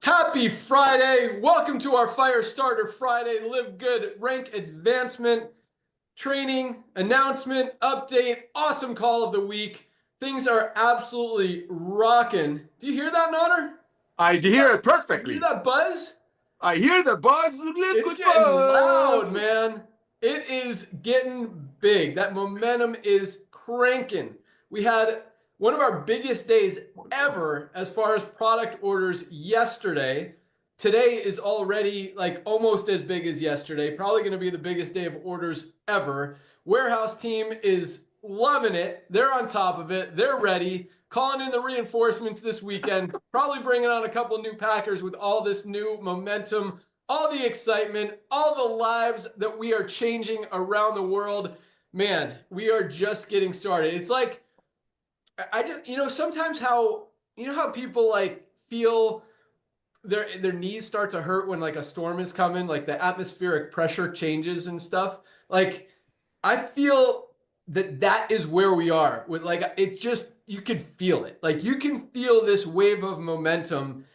Happy Friday. Welcome to our Fire Starter Friday Live Good Rank Advancement Training Announcement Update. Awesome call of the week. Things are absolutely rocking. Do you hear that, Notter? I hear it You perfectly. hear that buzz? I hear the buzz. It's Liquid getting buzz. loud, man. It is getting big. That momentum is cranking. We had one of our biggest days ever as far as product orders yesterday. Today is already like almost as big as yesterday. Probably going to be the biggest day of orders ever. Warehouse team is loving it. They're on top of it. They're ready. Calling in the reinforcements this weekend. Probably bringing on a couple new packers with all this new momentum, all the excitement, all the lives that we are changing around the world. Man, we are just getting started. It's like, I just, sometimes how people like feel their knees start to hurt when like a storm is coming, like the atmospheric pressure changes and stuff. Like, I feel that is where we are with like, it just, you can feel it. Like, you can feel this wave of momentum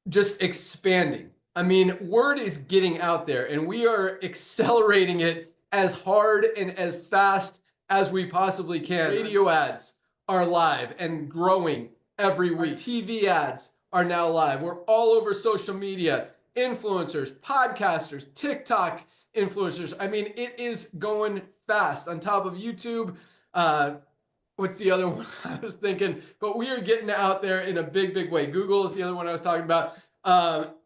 just expanding. I mean, word is getting out there and we are accelerating it as hard and as fast as we possibly can. Radio ads are live and growing every week. TV ads are now live. We're all over social media, influencers, podcasters, TikTok influencers. I mean, it is going fast on top of YouTube. What's the other one I was thinking? But we are getting out there in a big, big way. Google is the other one I was talking about.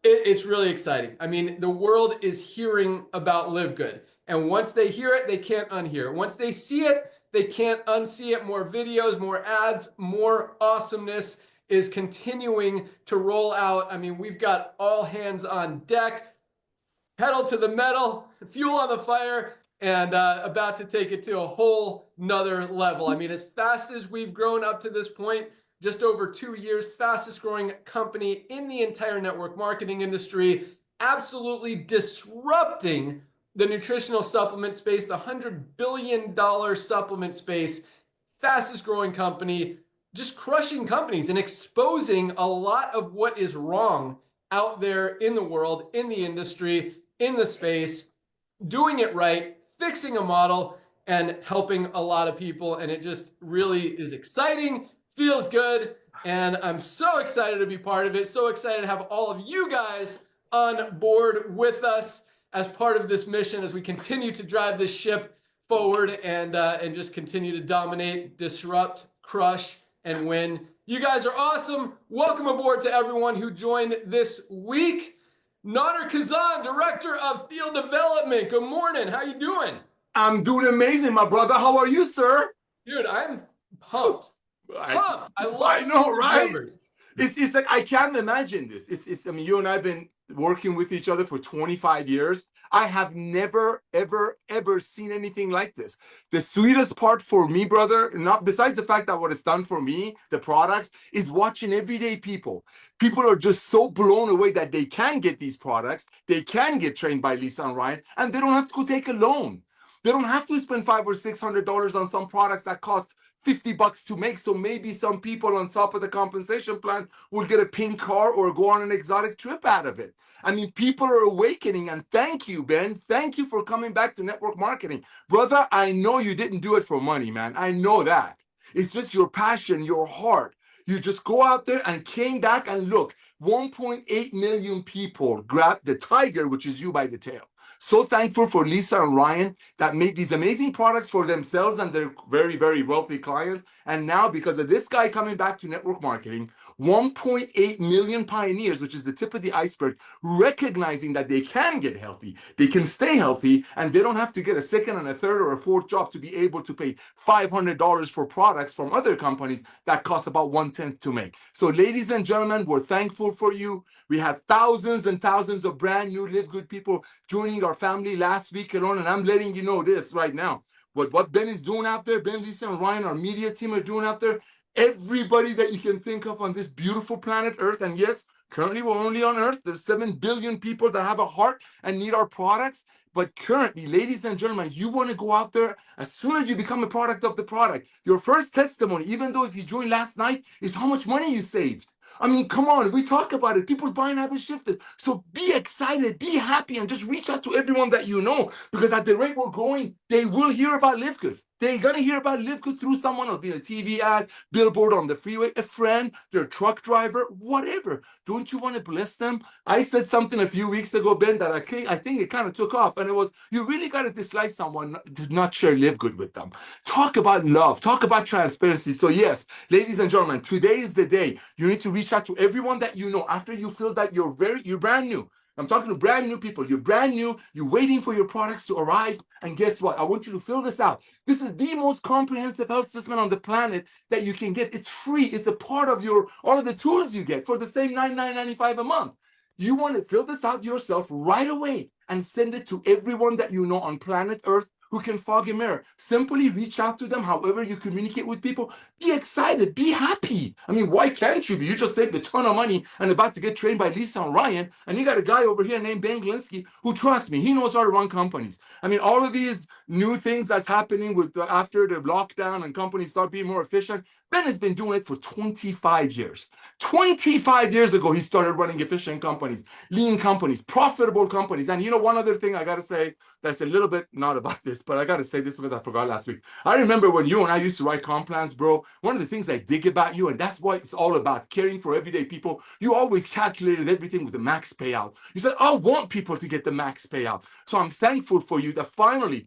It's really exciting. I mean, the world is hearing about Live Good. And once they hear it, they can't unhear it. Once they see it, they can't unsee it. More videos, more ads, more awesomeness is continuing to roll out. I mean, we've got all hands on deck, pedal to the metal, fuel on the fire, and about to take it to a whole nother level. I mean, as fast as we've grown up to this point, just over 2 years, fastest growing company in the entire network marketing industry, absolutely disrupting the nutritional supplement space, the $100 billion supplement space, fastest growing company, just crushing companies and exposing a lot of what is wrong out there in the world, in the industry, in the space, doing it right, fixing a model, and helping a lot of people. And it just really is exciting, feels good, and I'm so excited to be part of it. So excited to have all of you guys on board with us as part of this mission as we continue to drive this ship forward and just continue to dominate, disrupt, crush, and win. You guys are awesome. Welcome aboard to everyone who joined this week. Nader Kazan, Director of Field Development. Good morning. How you doing? I'm doing amazing, my brother. How are you, sir? Dude, I'm pumped. Pumped. I know, right? It's like I can't imagine this. I mean, you and I've been working with each other for 25 years. I have never, ever, ever seen anything like this. The sweetest part for me, brother, not besides the fact that what it's done for me, the products, is watching everyday people. People are just so blown away that they can get these products, they can get trained by Lisa and Ryan, and they don't have to go take a loan. They don't have to spend $500 or $600 on some products that cost $50 to make. So maybe some people on top of the compensation plan will get a pink car or go on an exotic trip out of it. I mean, people are awakening, and thank you, Ben. Thank you for coming back to network marketing. Brother, I know you didn't do it for money, man. I know that. It's just your passion, your heart. You just go out there and came back and look, 1.8 million people grabbed the tiger, which is you, by the tail. So thankful for Lisa and Ryan that made these amazing products for themselves and their very, very wealthy clients. And now, because of this guy coming back to network marketing, 1.8 million pioneers, which is the tip of the iceberg, recognizing that they can get healthy, they can stay healthy, and they don't have to get a second and a third or a fourth job to be able to pay $500 for products from other companies that cost about 1/10 to make. So, ladies and gentlemen, we're thankful for you. We had thousands and thousands of brand new Live Good people joining our family last week alone, and I'm letting you know this right now. What Ben is doing out there, Ben, Lisa, and Ryan, our media team, are doing out there, everybody that you can think of on this beautiful planet Earth, and yes, currently we're only on Earth. There's 7 billion people that have a heart and need our products. But currently, ladies and gentlemen, you want to go out there as soon as you become a product of the product. Your first testimony, even though if you joined last night, is how much money you saved. I mean, come on, we talk about it. People's buying habits shifted. So be excited, be happy, and just reach out to everyone that you know, because at the rate we're going, they will hear about LiveGood. They're going to hear about LiveGood through someone else, being a TV ad, billboard on the freeway, a friend, their truck driver, whatever. Don't you want to bless them? I said something a few weeks ago, Ben, that I think it kind of took off. And it was, you really got to dislike someone to not share LiveGood with them. Talk about love. Talk about transparency. So yes, ladies and gentlemen, today is the day. You need to reach out to everyone that you know after you feel that you're brand new. I'm talking to brand new people. You're brand new. You're waiting for your products to arrive. And guess what? I want you to fill this out. This is the most comprehensive health assessment on the planet that you can get. It's free. It's a part of all of the tools you get for the same $99.95 a month. You want to fill this out yourself right away and send it to everyone that you know on planet Earth who can fog a mirror. Simply reach out to them however you communicate with people. Be excited. Be happy. I mean, why can't you be? You just saved a ton of money and about to get trained by Lisa and Ryan, and you got a guy over here named Ben Glinsky who, trust me, he knows how to run companies. I mean, all of these new things that's happening with after the lockdown and companies start being more efficient, Ben has been doing it for 25 years. 25 years ago, he started running efficient companies, lean companies, profitable companies. And you know, one other thing I got to say that's a little bit not about this, but I got to say this because I forgot last week. I remember when you and I used to write comp plans, bro. One of the things I dig about you, and that's what it's all about, caring for everyday people, you always calculated everything with the max payout. You said, I want people to get the max payout. So I'm thankful for you that finally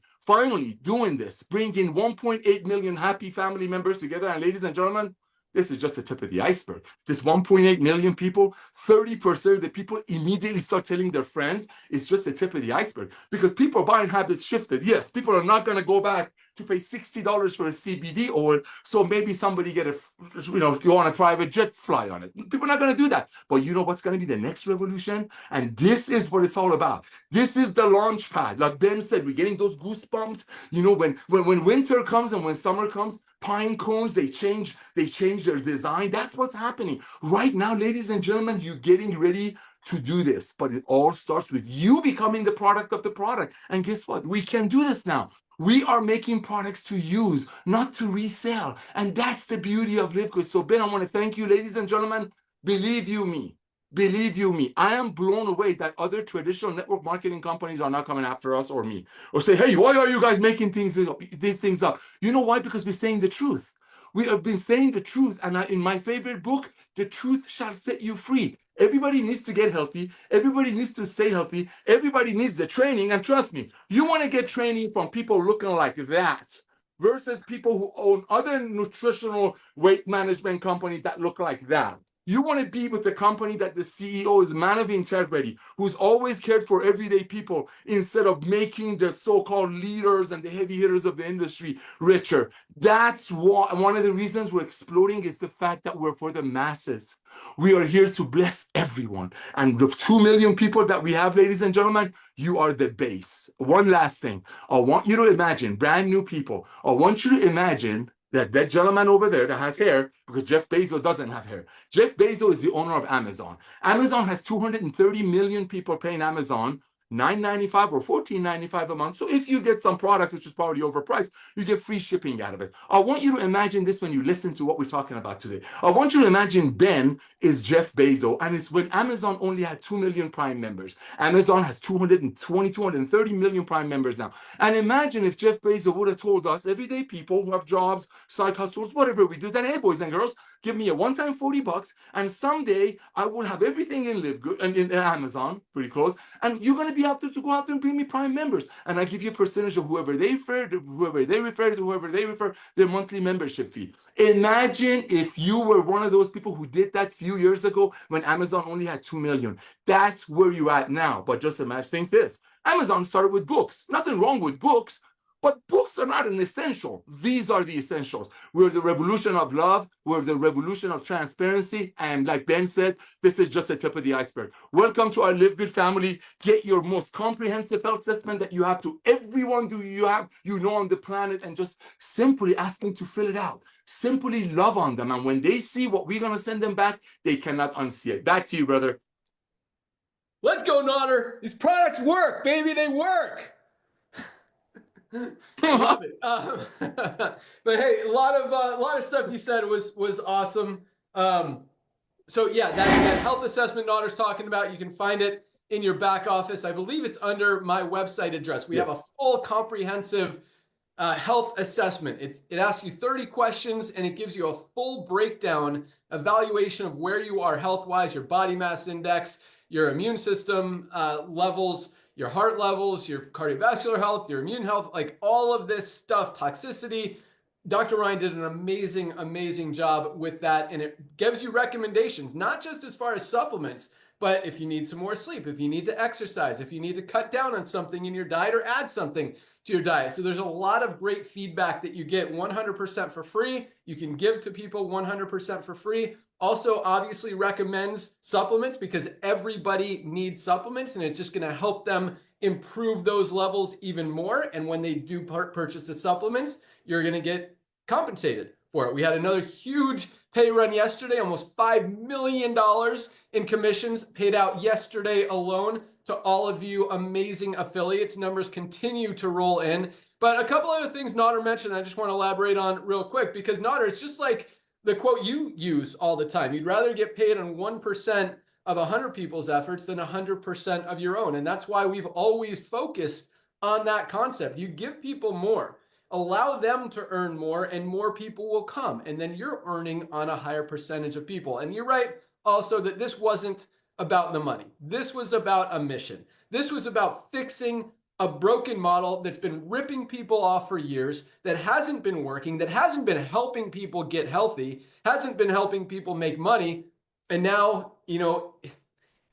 doing this, bringing 1.8 million happy family members together. And ladies and gentlemen, this is just the tip of the iceberg. This 1.8 million people, 30% of the people immediately start telling their friends. It's just the tip of the iceberg, because people buying habits shifted. Yes, people are not going to go back to pay $60 for a CBD oil, so maybe somebody get if you want a private jet, fly on it. People are not going to do that. But you know what's going to be the next revolution? And this is what it's all about. This is the launch pad. Like Ben said, we're getting those goosebumps. You know, when winter comes and when summer comes, pine cones, they change their design. That's what's happening right now, ladies and gentlemen. You're getting ready to do this, but it all starts with you becoming the product of the product. And guess what? We can do this now. We are making products to use, not to resell. And that's the beauty of LiveGood. So Ben, I want to thank you, ladies and gentlemen. Believe you me, I am blown away that other traditional network marketing companies are not coming after us or me, or say, hey, why are you guys making these things up? You know why? Because we're saying the truth. We have been saying the truth. And in my favorite book, The Truth Shall Set You Free. Everybody needs to get healthy. Everybody needs to stay healthy. Everybody needs the training. And trust me, you want to get training from people looking like that versus people who own other nutritional weight management companies that look like that. You want to be with the company that the CEO is a man of integrity, who's always cared for everyday people instead of making the so-called leaders and the heavy hitters of the industry richer. That's one of the reasons we're exploding is the fact that we're for the masses. We are here to bless everyone. And the 2 million people that we have, ladies and gentlemen, you are the base. One last thing. I want you to imagine, brand new people, I want you to imagine that gentleman over there that has hair, because Jeff Bezos doesn't have hair. Jeff Bezos is the owner of Amazon. Amazon has 230 million people paying Amazon $9.95 or $14.95 a month. So if you get some product, which is probably overpriced, you get free shipping out of it. I want you to imagine this when you listen to what we're talking about today. I want you to imagine Ben is Jeff Bezos, and it's when Amazon only had 2 million Prime members. Amazon has 230 million Prime members now. And imagine if Jeff Bezos would have told us, everyday people who have jobs, side hustles, whatever we do, that, hey, boys and girls, give me a one-time $40, and someday I will have everything in LiveGood and in Amazon, pretty close, and you're going to be out there to go out there and bring me Prime members, and I give you a percentage of whoever they refer, their monthly membership fee. Imagine if you were one of those people who did that a few years ago when Amazon only had 2 million. That's where you're at now. But just imagine, think this. Amazon started with books. Nothing wrong with books. But books are not an essential. These are the essentials. We're the revolution of love. We're the revolution of transparency. And like Ben said, this is just the tip of the iceberg. Welcome to our LiveGood family. Get your most comprehensive health assessment that you have to everyone you know on the planet, and just simply ask them to fill it out. Simply love on them. And when they see what we're going to send them back, they cannot unsee it. Back to you, brother. Let's go, Nodder. These products work, baby. They work. Love it. But hey, a lot of stuff you said was awesome. So yeah, that health assessment Naughter's talking about, you can find it in your back office. I believe it's under my website address. We have a full comprehensive health assessment. It asks you 30 questions and it gives you a full breakdown evaluation of where you are health-wise, your body mass index, your immune system levels, your heart levels, your cardiovascular health, your immune health, like all of this stuff, toxicity. Dr. Ryan did an amazing, amazing job with that, and it gives you recommendations, not just as far as supplements, but if you need some more sleep, if you need to exercise, if you need to cut down on something in your diet or add something to your diet. So there's a lot of great feedback that you get 100% for free. You can give to people 100% for free. Also, obviously recommends supplements because everybody needs supplements, and it's just going to help them improve those levels even more. And when they do purchase the supplements, you're going to get compensated for it. We had another huge pay run yesterday, almost $5 million in commissions paid out yesterday alone to all of you amazing affiliates. Numbers continue to roll in. But a couple other things Naughter mentioned I just want to elaborate on real quick, because Naughter, it's just like the quote you use all the time. You'd rather get paid on 1% of 100 people's efforts than 100% of your own. And that's why we've always focused on that concept. You give people more, allow them to earn more, and more people will come. And then you're earning on a higher percentage of people. And you're right also that this wasn't about the money. This was about a mission. This was about fixing a broken model that's been ripping people off for years, that hasn't been working, that hasn't been helping people get healthy, hasn't been helping people make money. And now, you know,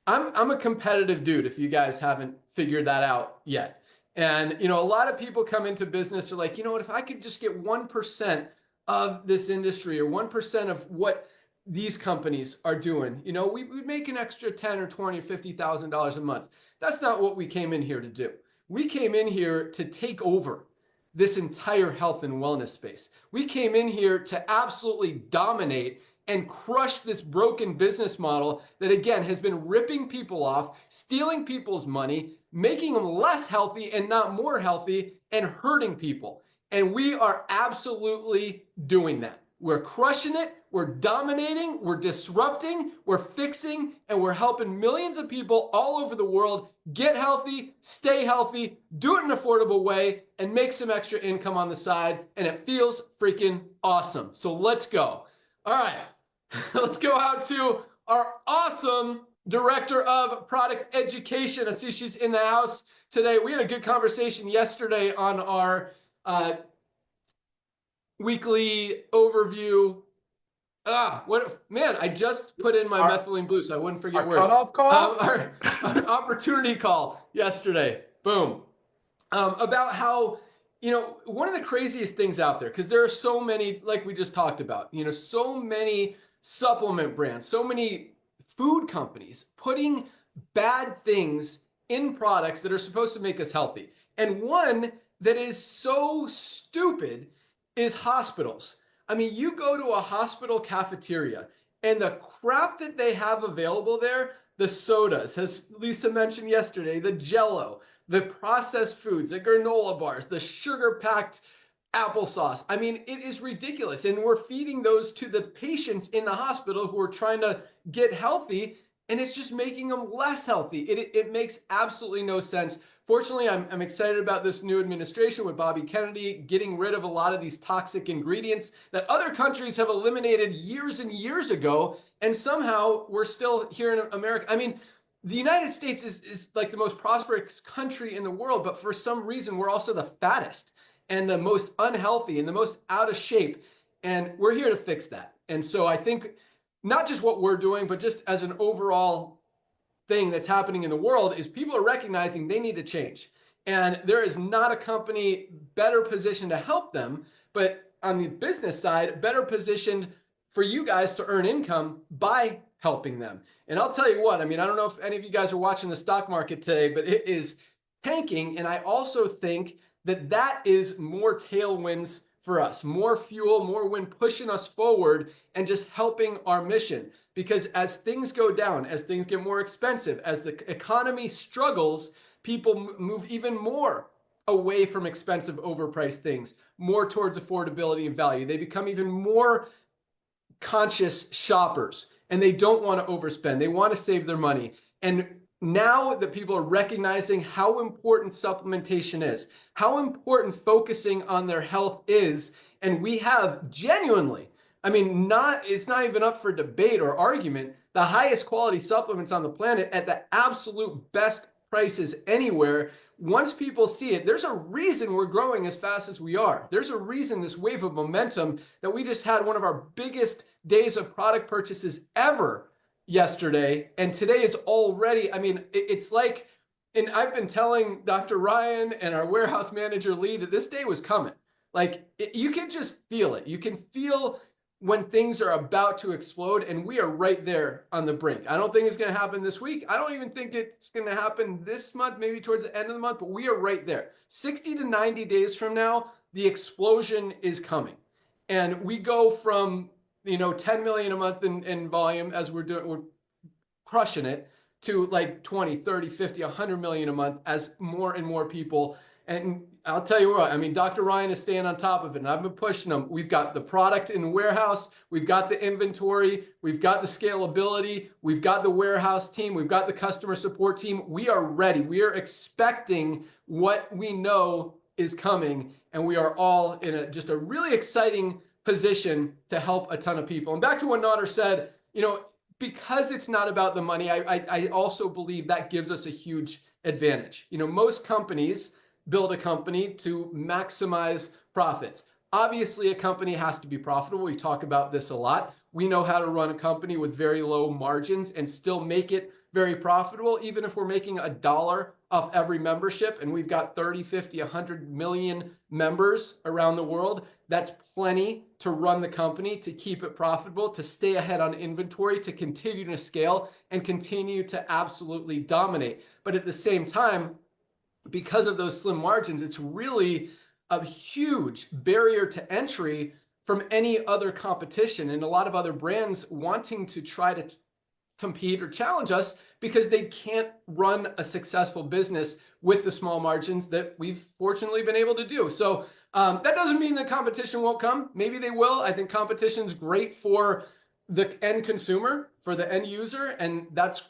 I'm a competitive dude, if you guys haven't figured that out yet. And, you know, a lot of people come into business, are like, you know what, if I could just get 1% of this industry or 1% of what these companies are doing, you know, we'd make an extra 10 or 20 or $50,000 a month. That's not what we came in here to do. We came in here to take over this entire health and wellness space. We came in here to absolutely dominate and crush this broken business model that, again, has been ripping people off, stealing people's money, making them less healthy and not more healthy, and hurting people. And we are absolutely doing that. We're crushing it, we're dominating, we're disrupting, we're fixing, and we're helping millions of people all over the world get healthy, stay healthy, do it in an affordable way, and make some extra income on the side. And it feels freaking awesome. So let's go. All right, let's go out to our awesome Director of Product Education. I see she's in the house today. We had a good conversation yesterday on our weekly overview. Man, I just put in my methylene blue so I wouldn't forget words. Cutoff call? Our opportunity call yesterday. Boom. About how, you know, one of the craziest things out there, because there are so many, like we just talked about, you know, so many supplement brands, so many food companies putting bad things in products that are supposed to make us healthy. And one that is so stupid is hospitals. I mean, you go to a hospital cafeteria and the crap that they have available there, the sodas, as Lisa mentioned yesterday, the Jell-O, the processed foods, the granola bars, the sugar-packed applesauce. I mean, it is ridiculous. And we're feeding those to the patients in the hospital who are trying to get healthy, and it's just making them less healthy. It makes absolutely no sense. Fortunately, I'm excited about this new administration with Bobby Kennedy getting rid of a lot of these toxic ingredients that other countries have eliminated years and years ago, and somehow we're still here in America. I mean, the United States is like the most prosperous country in the world, but for some reason we're also the fattest and the most unhealthy and the most out of shape, and we're here to fix that. And so I think not just what we're doing, but just as an overall thing that's happening in the world is people are recognizing they need to change. And there is not a company better positioned to help them, but on the business side, better positioned for you guys to earn income by helping them. And I'll tell you what, I mean, I don't know if any of you guys are watching the stock market today, but it is tanking. And I also think that that is more tailwinds for us, more fuel, more wind pushing us forward and just helping our mission. Because as things go down, as things get more expensive, as the economy struggles, people move even more away from expensive, overpriced things, more towards affordability and value. They become even more conscious shoppers. and they don't want to overspend. They want to save their money. And now that people are recognizing how important supplementation is, how important focusing on their health is, and we have genuinely, I mean, it's not even up for debate or argument, the highest quality supplements on the planet at the absolute best prices anywhere. Once people see it, there's a reason we're growing as fast as we are. There's a reason, this wave of momentum, that we just had one of our biggest days of product purchases ever yesterday. And today is already, I mean, it's like, and I've been telling Dr. Ryan and our warehouse manager Lee that this day was coming. Like, you can just feel it. You can feel when things are about to explode, and we are right there on the brink. I don't think it's going to happen this week. I don't even think it's going to happen this month, maybe towards the end of the month, but we are right there. 60 to 90 days from now, the explosion is coming. And we go from, 10 million a month in volume, as we're crushing it, to like 20, 30, 50, 100 million a month as more and more people. And I'll tell you what, I mean, Dr. Ryan is staying on top of it, and I've been pushing them. We've got the product in the warehouse, we've got the inventory, we've got the scalability, we've got the warehouse team, we've got the customer support team. We are ready. We are expecting what we know is coming, and we are all in just a really exciting position to help a ton of people. And back to what Nader said, because it's not about the money, I also believe that gives us a huge advantage. Most companies build a company to maximize profits. Obviously, a company has to be profitable. We talk about this a lot. We know how to run a company with very low margins and still make it very profitable, even if we're making $1 off every membership, and we've got 30, 50, 100 million members around the world. That's plenty to run the company, to keep it profitable, to stay ahead on inventory, to continue to scale, and continue to absolutely dominate. But at the same time, because of those slim margins, it's really a huge barrier to entry from any other competition, and a lot of other brands wanting to try to compete or challenge us because they can't run a successful business with the small margins that we've fortunately been able to do. So that doesn't mean the competition won't come. Maybe they will. I think competition's great for the end consumer, for the end user, and that's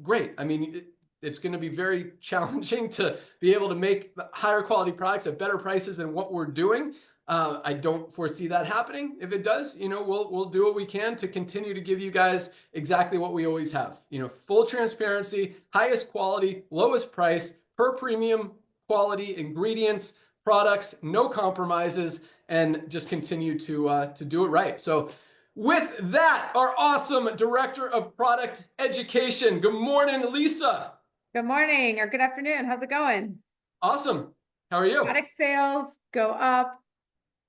great. I mean, it's going to be very challenging to be able to make higher quality products at better prices than what we're doing. I don't foresee that happening. If it does, we'll do what we can to continue to give you guys exactly what we always have. Full transparency, highest quality, lowest price, per premium quality, ingredients, products, no compromises, and just continue to do it right. So with that, our awesome Director of Product Education. Good morning, Lisa. Good morning or good afternoon. How's it going? Awesome. How are you? Product sales go up.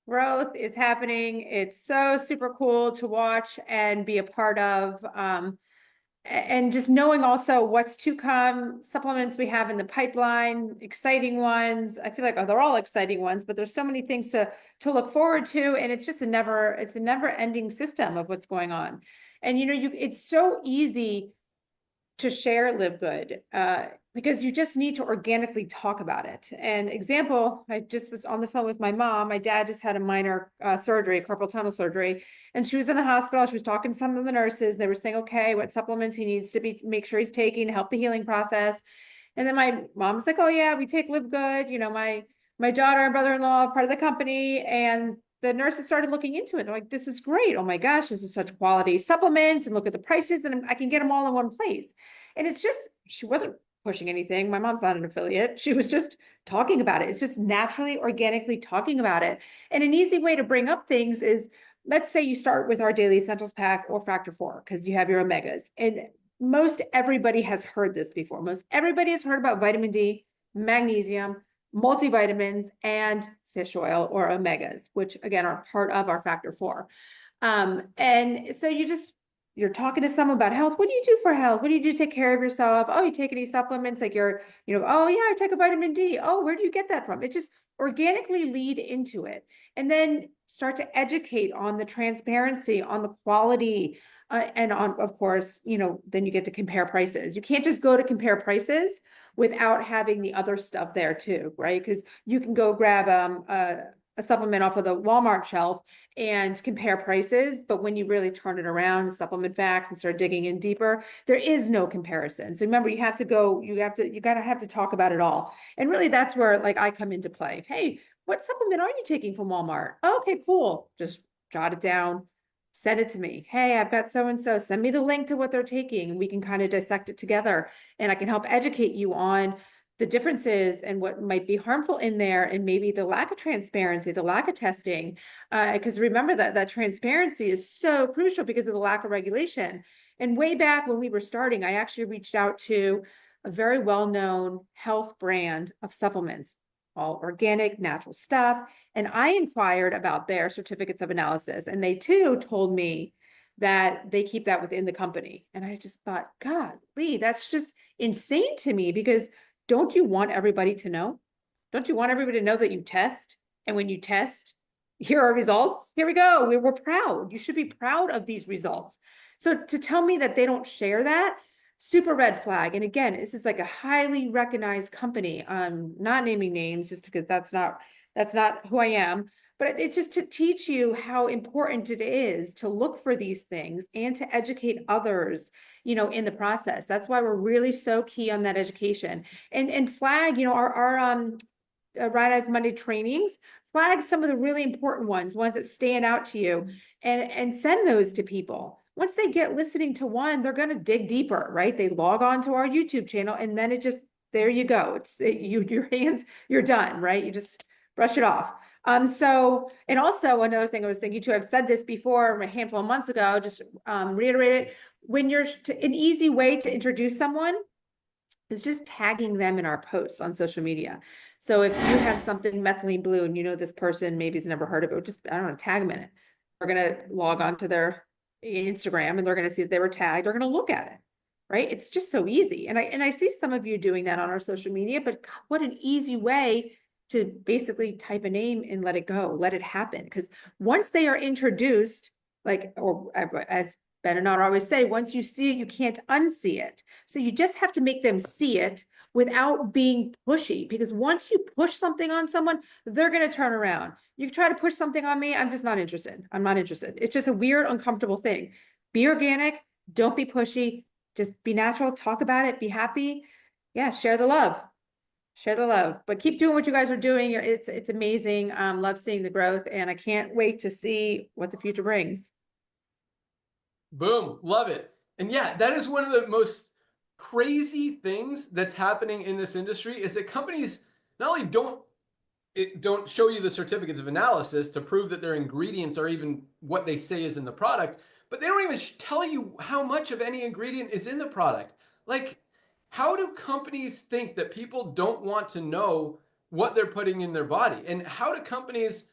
Growth is happening. It's so super cool to watch and be a part of. And just knowing also what's to come, supplements we have in the pipeline, exciting ones. I feel like they're all exciting ones, but there's so many things to look forward to. And it's just a never ending system of what's going on. And it's so easy to share LiveGood because you just need to organically talk about it. And example, I just was on the phone with my mom. My dad just had a minor surgery, carpal tunnel surgery, and she was in the hospital. She was talking to some of the nurses. They were saying, okay, what supplements he needs to make sure he's taking to help the healing process. And then my mom was like, oh yeah, we take LiveGood. My daughter and brother-in-law are part of the company, and the nurses started looking into it. They're like, this is great. Oh my gosh, this is such quality supplements, and look at the prices, and I can get them all in one place. And it's just, she wasn't pushing anything. My mom's not an affiliate. She was just talking about it. It's just naturally, organically talking about it. And an easy way to bring up things is, let's say you start with our Daily Essentials Pack or Factor 4, because you have your omegas. And most everybody has heard this before. Most everybody has heard about vitamin D, magnesium, multivitamins, and fish oil or omegas, which again are part of our Factor 4. And so you're talking to someone about health. What do you do for health? What do you do to take care of yourself? Oh, you take any supplements? Like oh yeah, I take a vitamin D. Oh, where do you get that from? It just organically lead into it. And then start to educate on the transparency, on the quality, and on, of course, then you get to compare prices. You can't just go to compare prices without having the other stuff there too, right? Because you can go grab a supplement off of the Walmart shelf and compare prices. But when you really turn it around to supplement facts and start digging in deeper, there is no comparison. So remember, you have to talk about it all. And really that's where like I come into play. Hey, what supplement are you taking from Walmart? Okay, cool. Just jot it down, send it to me. Hey, I've got so-and-so, send me the link to what they're taking, and we can kind of dissect it together. And I can help educate you on the differences and what might be harmful in there, and maybe the lack of transparency, the lack of testing. Because remember that transparency is so crucial because of the lack of regulation. And way back when we were starting, I actually reached out to a very well-known health brand of supplements, all organic, natural stuff. And I inquired about their certificates of analysis, and they too told me that they keep that within the company. And I just thought, God, Lee, that's just insane to me, because don't you want everybody to know? Don't you want everybody to know that you test? And when you test, here are results. Here we go. We're proud. You should be proud of these results. So to tell me that they don't share that, super red flag. And again, this is like a highly recognized company. Not naming names just because that's not who I am. But it's just to teach you how important it is to look for these things and to educate others, in the process. That's why we're really so key on that education. And flag, our Right Eyes Monday trainings, flag some of the really important ones that stand out to you, and send those to people. Once they get listening to one, they're going to dig deeper, right? They log on to our YouTube channel, and then there you go. Your hands, you're done, right? You just brush it off. And also another thing I was thinking too, I've said this before a handful of months ago, just reiterate it. When an easy way to introduce someone is just tagging them in our posts on social media. So if you have something methylene blue and this person maybe has never heard of it, just, I don't know, tag them in it. They're going to log on to their Instagram and they're going to see that they were tagged. They're going to look at it, right? It's just so easy. And I see some of you doing that on our social media, but God, what an easy way to basically type a name and let it go, let it happen. Because once they are introduced, or as Ben and I always say, once you see it, you can't unsee it. So you just have to make them see it without being pushy, because once you push something on someone, they're going to turn around. You try to push something on me, I'm just not interested. I'm not interested. It's just a weird, uncomfortable thing. Be organic. Don't be pushy. Just be natural. Talk about it. Be happy. Yeah, share the love. Share the love, but keep doing what you guys are doing. It's amazing. Love seeing the growth, and I can't wait to see what the future brings. Boom. Love it. And yeah, that is one of the most crazy things that's happening in this industry, is that companies not only don't show you the certificates of analysis to prove that their ingredients are even what they say is in the product, but they don't even tell you how much of any ingredient is in the product. Like, how do companies think that people don't want to know what they're putting in their body? And how do companies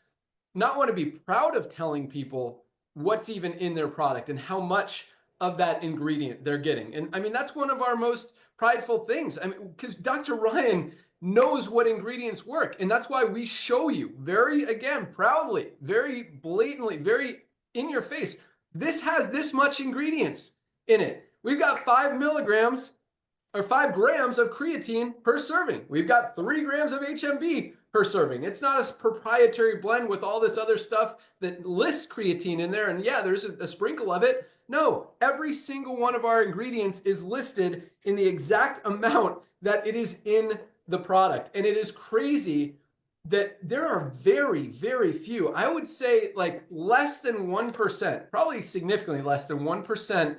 not want to be proud of telling people what's even in their product and how much of that ingredient they're getting? And I mean, that's one of our most prideful things. I mean, because Dr. Ryan knows what ingredients work. And that's why we show you again, proudly, very blatantly, very in your face. This has this much ingredients in it. We've got 5 milligrams or 5 grams of creatine per serving. We've got 3 grams of HMB per serving. It's not a proprietary blend with all this other stuff that lists creatine in there. And yeah, there's a sprinkle of it. No, every single one of our ingredients is listed in the exact amount that it is in the product. And it is crazy that there are very, very few, I would say like less than 1%, probably significantly less than 1%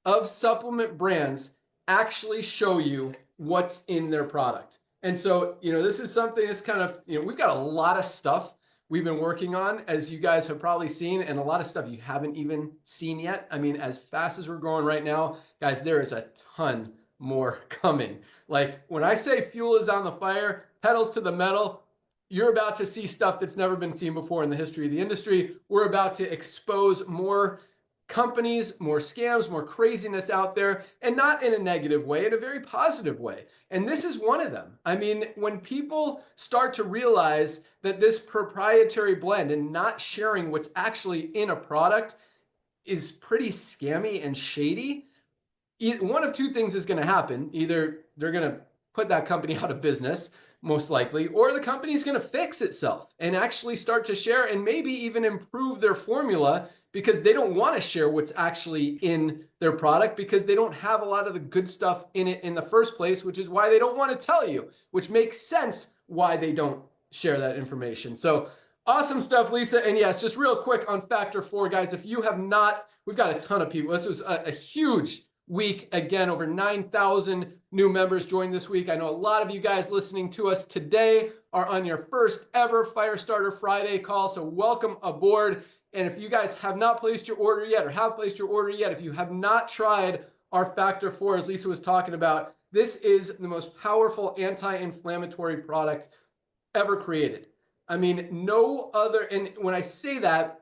of supplement brands actually show you what's in their product. And so, this is something that's kind of, we've got a lot of stuff we've been working on, as you guys have probably seen, and a lot of stuff you haven't even seen yet. I mean, as fast as we're growing right now, guys, there is a ton more coming. Like, when I say fuel is on the fire, pedals to the metal, you're about to see stuff that's never been seen before in the history of the industry. We're about to expose more companies, more scams, more craziness out there, and not in a negative way, in a very positive way. And this is one of them. I mean, when people start to realize that this proprietary blend and not sharing what's actually in a product is pretty scammy and shady, one of two things is going to happen. Either they're going to put that company out of business, most likely, or the company's going to fix itself and actually start to share and maybe even improve their formula because they don't want to share what's actually in their product because they don't have a lot of the good stuff in it in the first place, which is why they don't want to tell you, which makes sense why they don't share that information. So awesome stuff, Lisa. And yes, just real quick on Factor 4, guys, if you have not, we've got a ton of people. This was a huge week. Again, over 9,000 new members joined this week. I know a lot of you guys listening to us today are on your first ever Firestarter Friday call, so welcome aboard. And if you guys have not placed your order yet or have placed your order yet, if you have not tried our Factor 4, as Lisa was talking about, this is the most powerful anti-inflammatory product ever created. I mean, no other, and when I say that,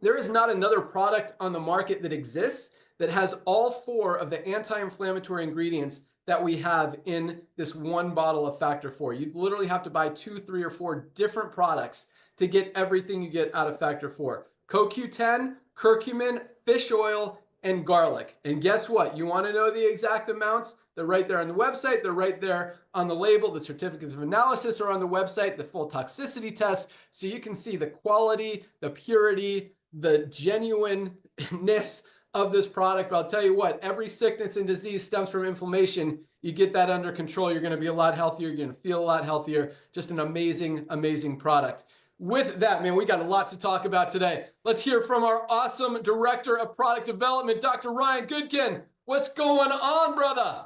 there is not another product on the market that exists that has all 4 of the anti-inflammatory ingredients that we have in this one bottle of Factor 4. You literally have to buy 2, 3, or 4 different products to get everything you get out of Factor 4. CoQ10, curcumin, fish oil, and garlic. And guess what? You want to know the exact amounts? They're right there on the website. They're right there on the label. The certificates of analysis are on the website, the full toxicity test, so you can see the quality, the purity, the genuineness of this product. But I'll tell you what, every sickness and disease stems from inflammation. You get that under control, you're going to be a lot healthier. You're going to feel a lot healthier. Just an amazing, amazing product. With that, man, we got a lot to talk about today. Let's hear from our awesome Director of Product Development, Dr. Ryan Goodkin. What's going on, brother?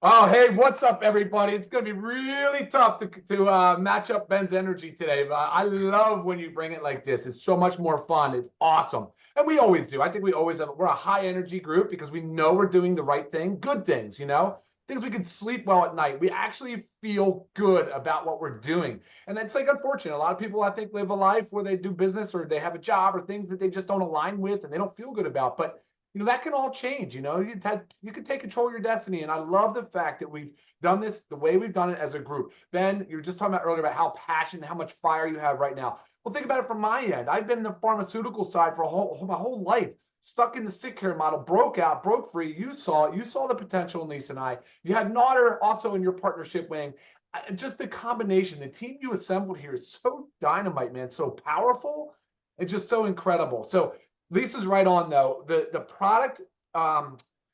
Oh, hey, what's up, everybody? It's going to be really tough to match up Ben's energy today, but I love when you bring it like this. It's so much more fun. It's awesome. And we always do. I think we always have, we're a high energy group because we know we're doing the right thing, good things, you know, things we can sleep well at night. We actually feel good about what we're doing. And that's like unfortunate. A lot of people, I think, live a life where they do business or they have a job or things that they just don't align with and they don't feel good about. But you know, that can all change. You know, you can take control of your destiny. And I love the fact that we've done this the way we've done it as a group. Ben, you were just talking about earlier about how passionate, how much fire you have right now. Well, think about it from my end. I've been in the pharmaceutical side for my whole life, stuck in the sick care model, broke out, broke free. You saw it. You saw the potential in Lisa and I. You had Naughter also in your partnership wing. Just the combination, the team you assembled here is so dynamite, man, so powerful. It's just so incredible. So Lisa's right on, though. The product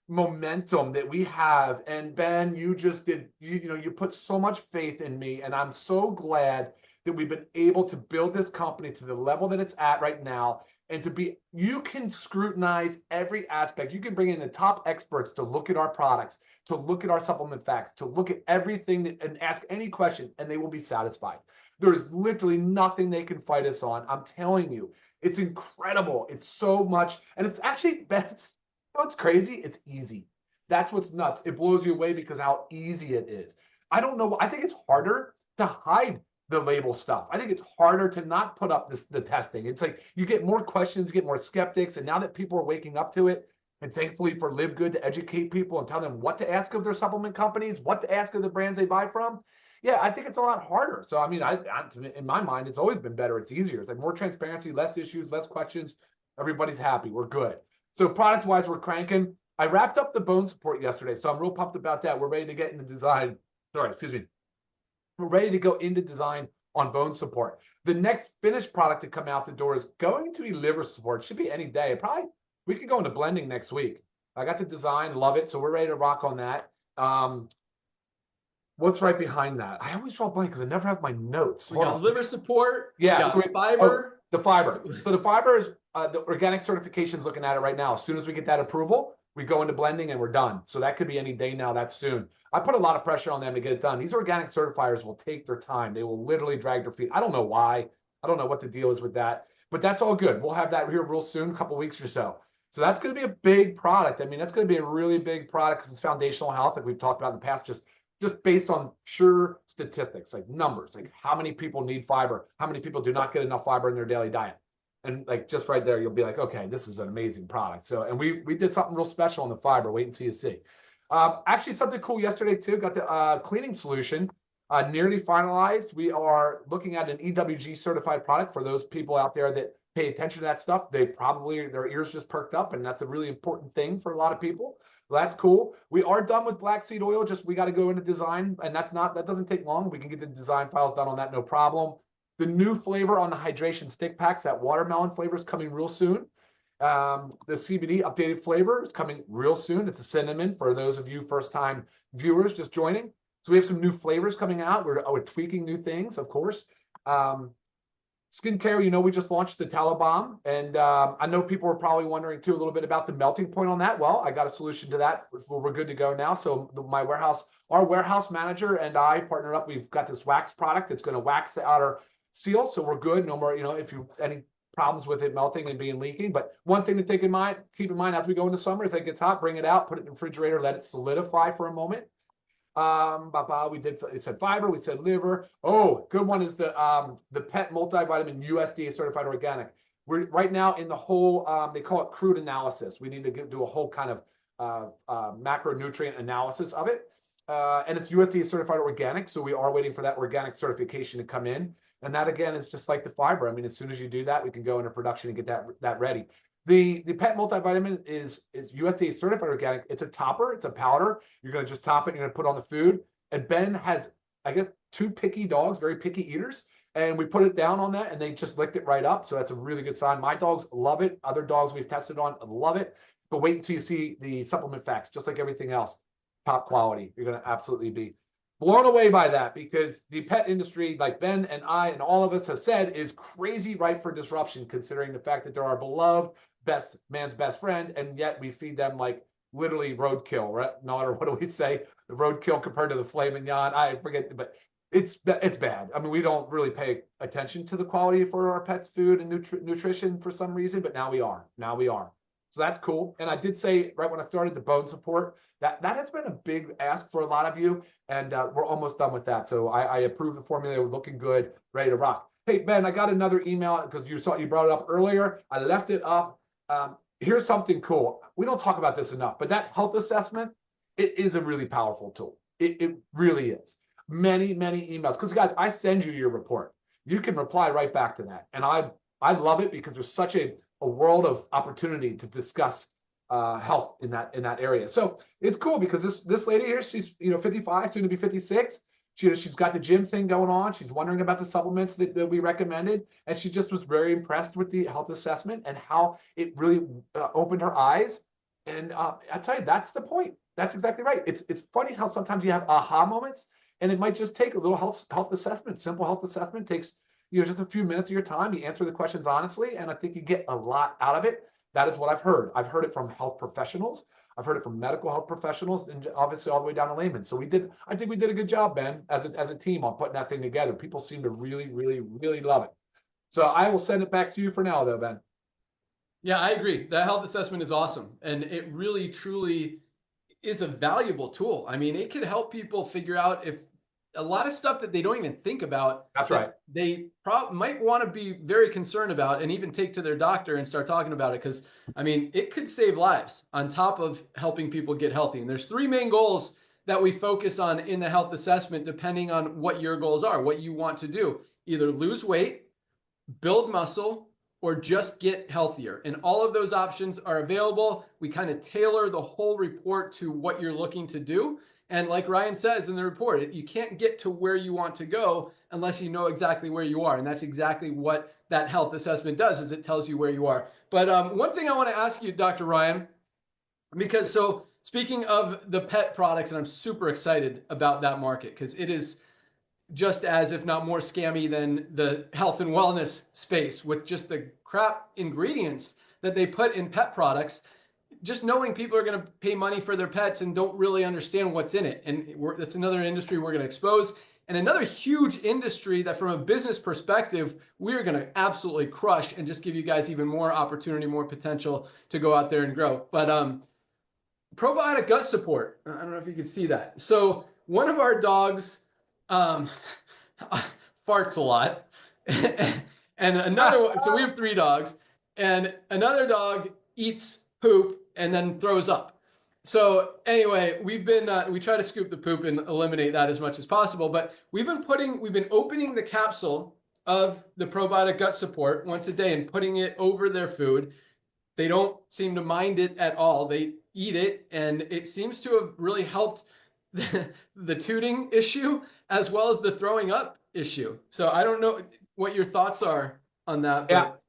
momentum that we have, and Ben, you just did, you put so much faith in me, and I'm so glad that we've been able to build this company to the level that it's at right now, and you can scrutinize every aspect. You can bring in the top experts to look at our products, to look at our supplement facts, to look at everything and ask any question, and they will be satisfied. There is literally nothing they can fight us on. I'm telling you. It's incredible. It's so much. And it's actually, what's crazy? It's easy. That's what's nuts. It blows you away because how easy it is. I don't know. I think it's harder to hide the label stuff. I think it's harder to not put up the testing. It's like you get more questions, you get more skeptics. And now that people are waking up to it, and thankfully for LiveGood to educate people and tell them what to ask of their supplement companies, what to ask of the brands they buy from, yeah, I think it's a lot harder. So, I mean, in my mind, it's always been better. It's easier. It's like more transparency, less issues, less questions. Everybody's happy. We're good. So product-wise, we're cranking. I wrapped up the bone support yesterday, so I'm real pumped about that. We're ready to get into design. Sorry, excuse me. We're ready to go into design on bone support. The next finished product to come out the door is going to be liver support. It should be any day. Probably we could go into blending next week. I got the design, love it. So we're ready to rock on that. What's right behind that? I always draw blank because I never have my notes. We got liver support. Yeah, we got fiber. The fiber. So the fiber is the organic certification's looking at it right now. As soon as we get that approval, we go into blending and we're done. So that could be any day now. That's soon. I put a lot of pressure on them to get it done. These organic certifiers will take their time. They will literally drag their feet. I don't know why. I don't know what the deal is with that, but that's all good. We'll have that here real soon, a couple weeks or so. So that's going to be a big product. I mean, that's going to be a really big product because it's foundational health, like we've talked about in the past, just based on sure statistics, like numbers, like how many people need fiber, how many people do not get enough fiber in their daily diet. And like just right there, you'll be like, okay, this is an amazing product. So, and we did something real special on the fiber. Wait until you see. Actually, something cool yesterday too. Got the cleaning solution nearly finalized. We are looking at an EWG certified product for those people out there that pay attention to that stuff. Their ears just perked up, and that's a really important thing for a lot of people. Well, that's cool. We are done with black seed oil. Just we got to go into design, and that doesn't take long. We can get the design files done on that, no problem. The new flavor on the hydration stick packs, that watermelon flavor, is coming real soon. The CBD updated flavor is coming real soon. It's a cinnamon for those of you first-time viewers just joining. So we have some new flavors coming out. We're tweaking new things, of course. Skincare, you know, we just launched the Tallow Balm, and I know people are probably wondering too a little bit about the melting point on that. Well, I got a solution to that. We're good to go now. So our warehouse manager and I partnered up. We've got this wax product. It's going to wax the outer seal, so we're good. No more, you know, if you any problems with it melting and being leaking. But one thing to keep in mind as we go into summer, as it gets hot, bring it out, put it in the refrigerator, let it solidify for a moment. We said fiber, we said liver. Oh, good one is the pet multivitamin USDA certified organic. We're right now in the whole they call it crude analysis. We need to do a whole kind of macronutrient analysis of it, and it's USDA certified organic. So we are waiting for that organic certification to come in, and that again is just like the fiber. I mean, as soon as you do that, we can go into production and get that ready. The pet multivitamin is USDA certified organic. It's a topper. It's a powder. You're going to just top it. You're going to put it on the food. And Ben has, I guess, 2 picky dogs, very picky eaters. And we put it down on that, and they just licked it right up. So that's a really good sign. My dogs love it. Other dogs we've tested on love it. But wait until you see the supplement facts, just like everything else, top quality. You're going to absolutely be blown away by that, because the pet industry, like Ben and I and all of us have said, is crazy ripe for disruption, considering the fact that they're our beloved man's best friend, and yet we feed them like literally roadkill, right? Or what do we say? The roadkill compared to the filet mignon. I forget, but it's bad. I mean, we don't really pay attention to the quality for our pets' food and nutrition for some reason, but now we are. So that's cool. And I did say right when I started the bone support, that has been a big ask for a lot of you, and we're almost done with that. So I approve the formula. We're looking good, ready to rock. Hey Ben, I got another email because you brought it up earlier. I left it up. Here's something cool. We don't talk about this enough, but that health assessment, it is a really powerful tool. It really is. Many emails. Because guys, I send you your report. You can reply right back to that. And I love it because there's such a world of opportunity to discuss health in that area. So it's cool because this lady here, she's 55, soon to be 56. She's got the gym thing going on. She's wondering about the supplements that we recommended. And she just was very impressed with the health assessment and how it really opened her eyes. And I tell you, that's the point. That's exactly right. It's funny how sometimes you have aha moments, and it might just take a little health assessment. Simple health assessment takes just a few minutes of your time. You answer the questions honestly, and I think you get a lot out of it. That is what I've heard. I've heard it from health professionals. I've heard it from medical health professionals, and obviously all the way down to laymen. So I think we did a good job, Ben, as a team on putting that thing together. People seem to really, really, really love it. So I will send it back to you for now, though, Ben. Yeah, I agree. That health assessment is awesome, and it really, truly is a valuable tool. I mean, it could help people figure out if a lot of stuff that they don't even think about. That's right. They might want to be very concerned about, and even take to their doctor and start talking about it. Because I mean, it could save lives on top of helping people get healthy. And there's 3 main goals that we focus on in the health assessment, depending on what your goals are, what you want to do. Either lose weight, build muscle, or just get healthier. And all of those options are available. We kind of tailor the whole report to what you're looking to do. And like Ryan says in the report, you can't get to where you want to go unless you know exactly where you are. And that's exactly what that health assessment does, is it tells you where you are. But one thing I want to ask you, Dr. Ryan, because so speaking of the pet products, and I'm super excited about that market because it is just as, if not more scammy than the health and wellness space, with just the crap ingredients that they put in pet products. Just knowing people are going to pay money for their pets and don't really understand what's in it. And that's another industry we're going to expose. And another huge industry that from a business perspective, we're going to absolutely crush and just give you guys even more opportunity, more potential to go out there and grow. But probiotic gut support. I don't know if you can see that. So one of our dogs farts a lot. And another one, so we have 3 dogs, and another dog eats poop and then throws up. So anyway, we try to scoop the poop and eliminate that as much as possible, but we've been opening the capsule of the probiotic gut support once a day and putting it over their food. They don't seem to mind it at all. They eat it, and it seems to have really helped the tooting issue as well as the throwing up issue. So I don't know what your thoughts are on that, Yeah. but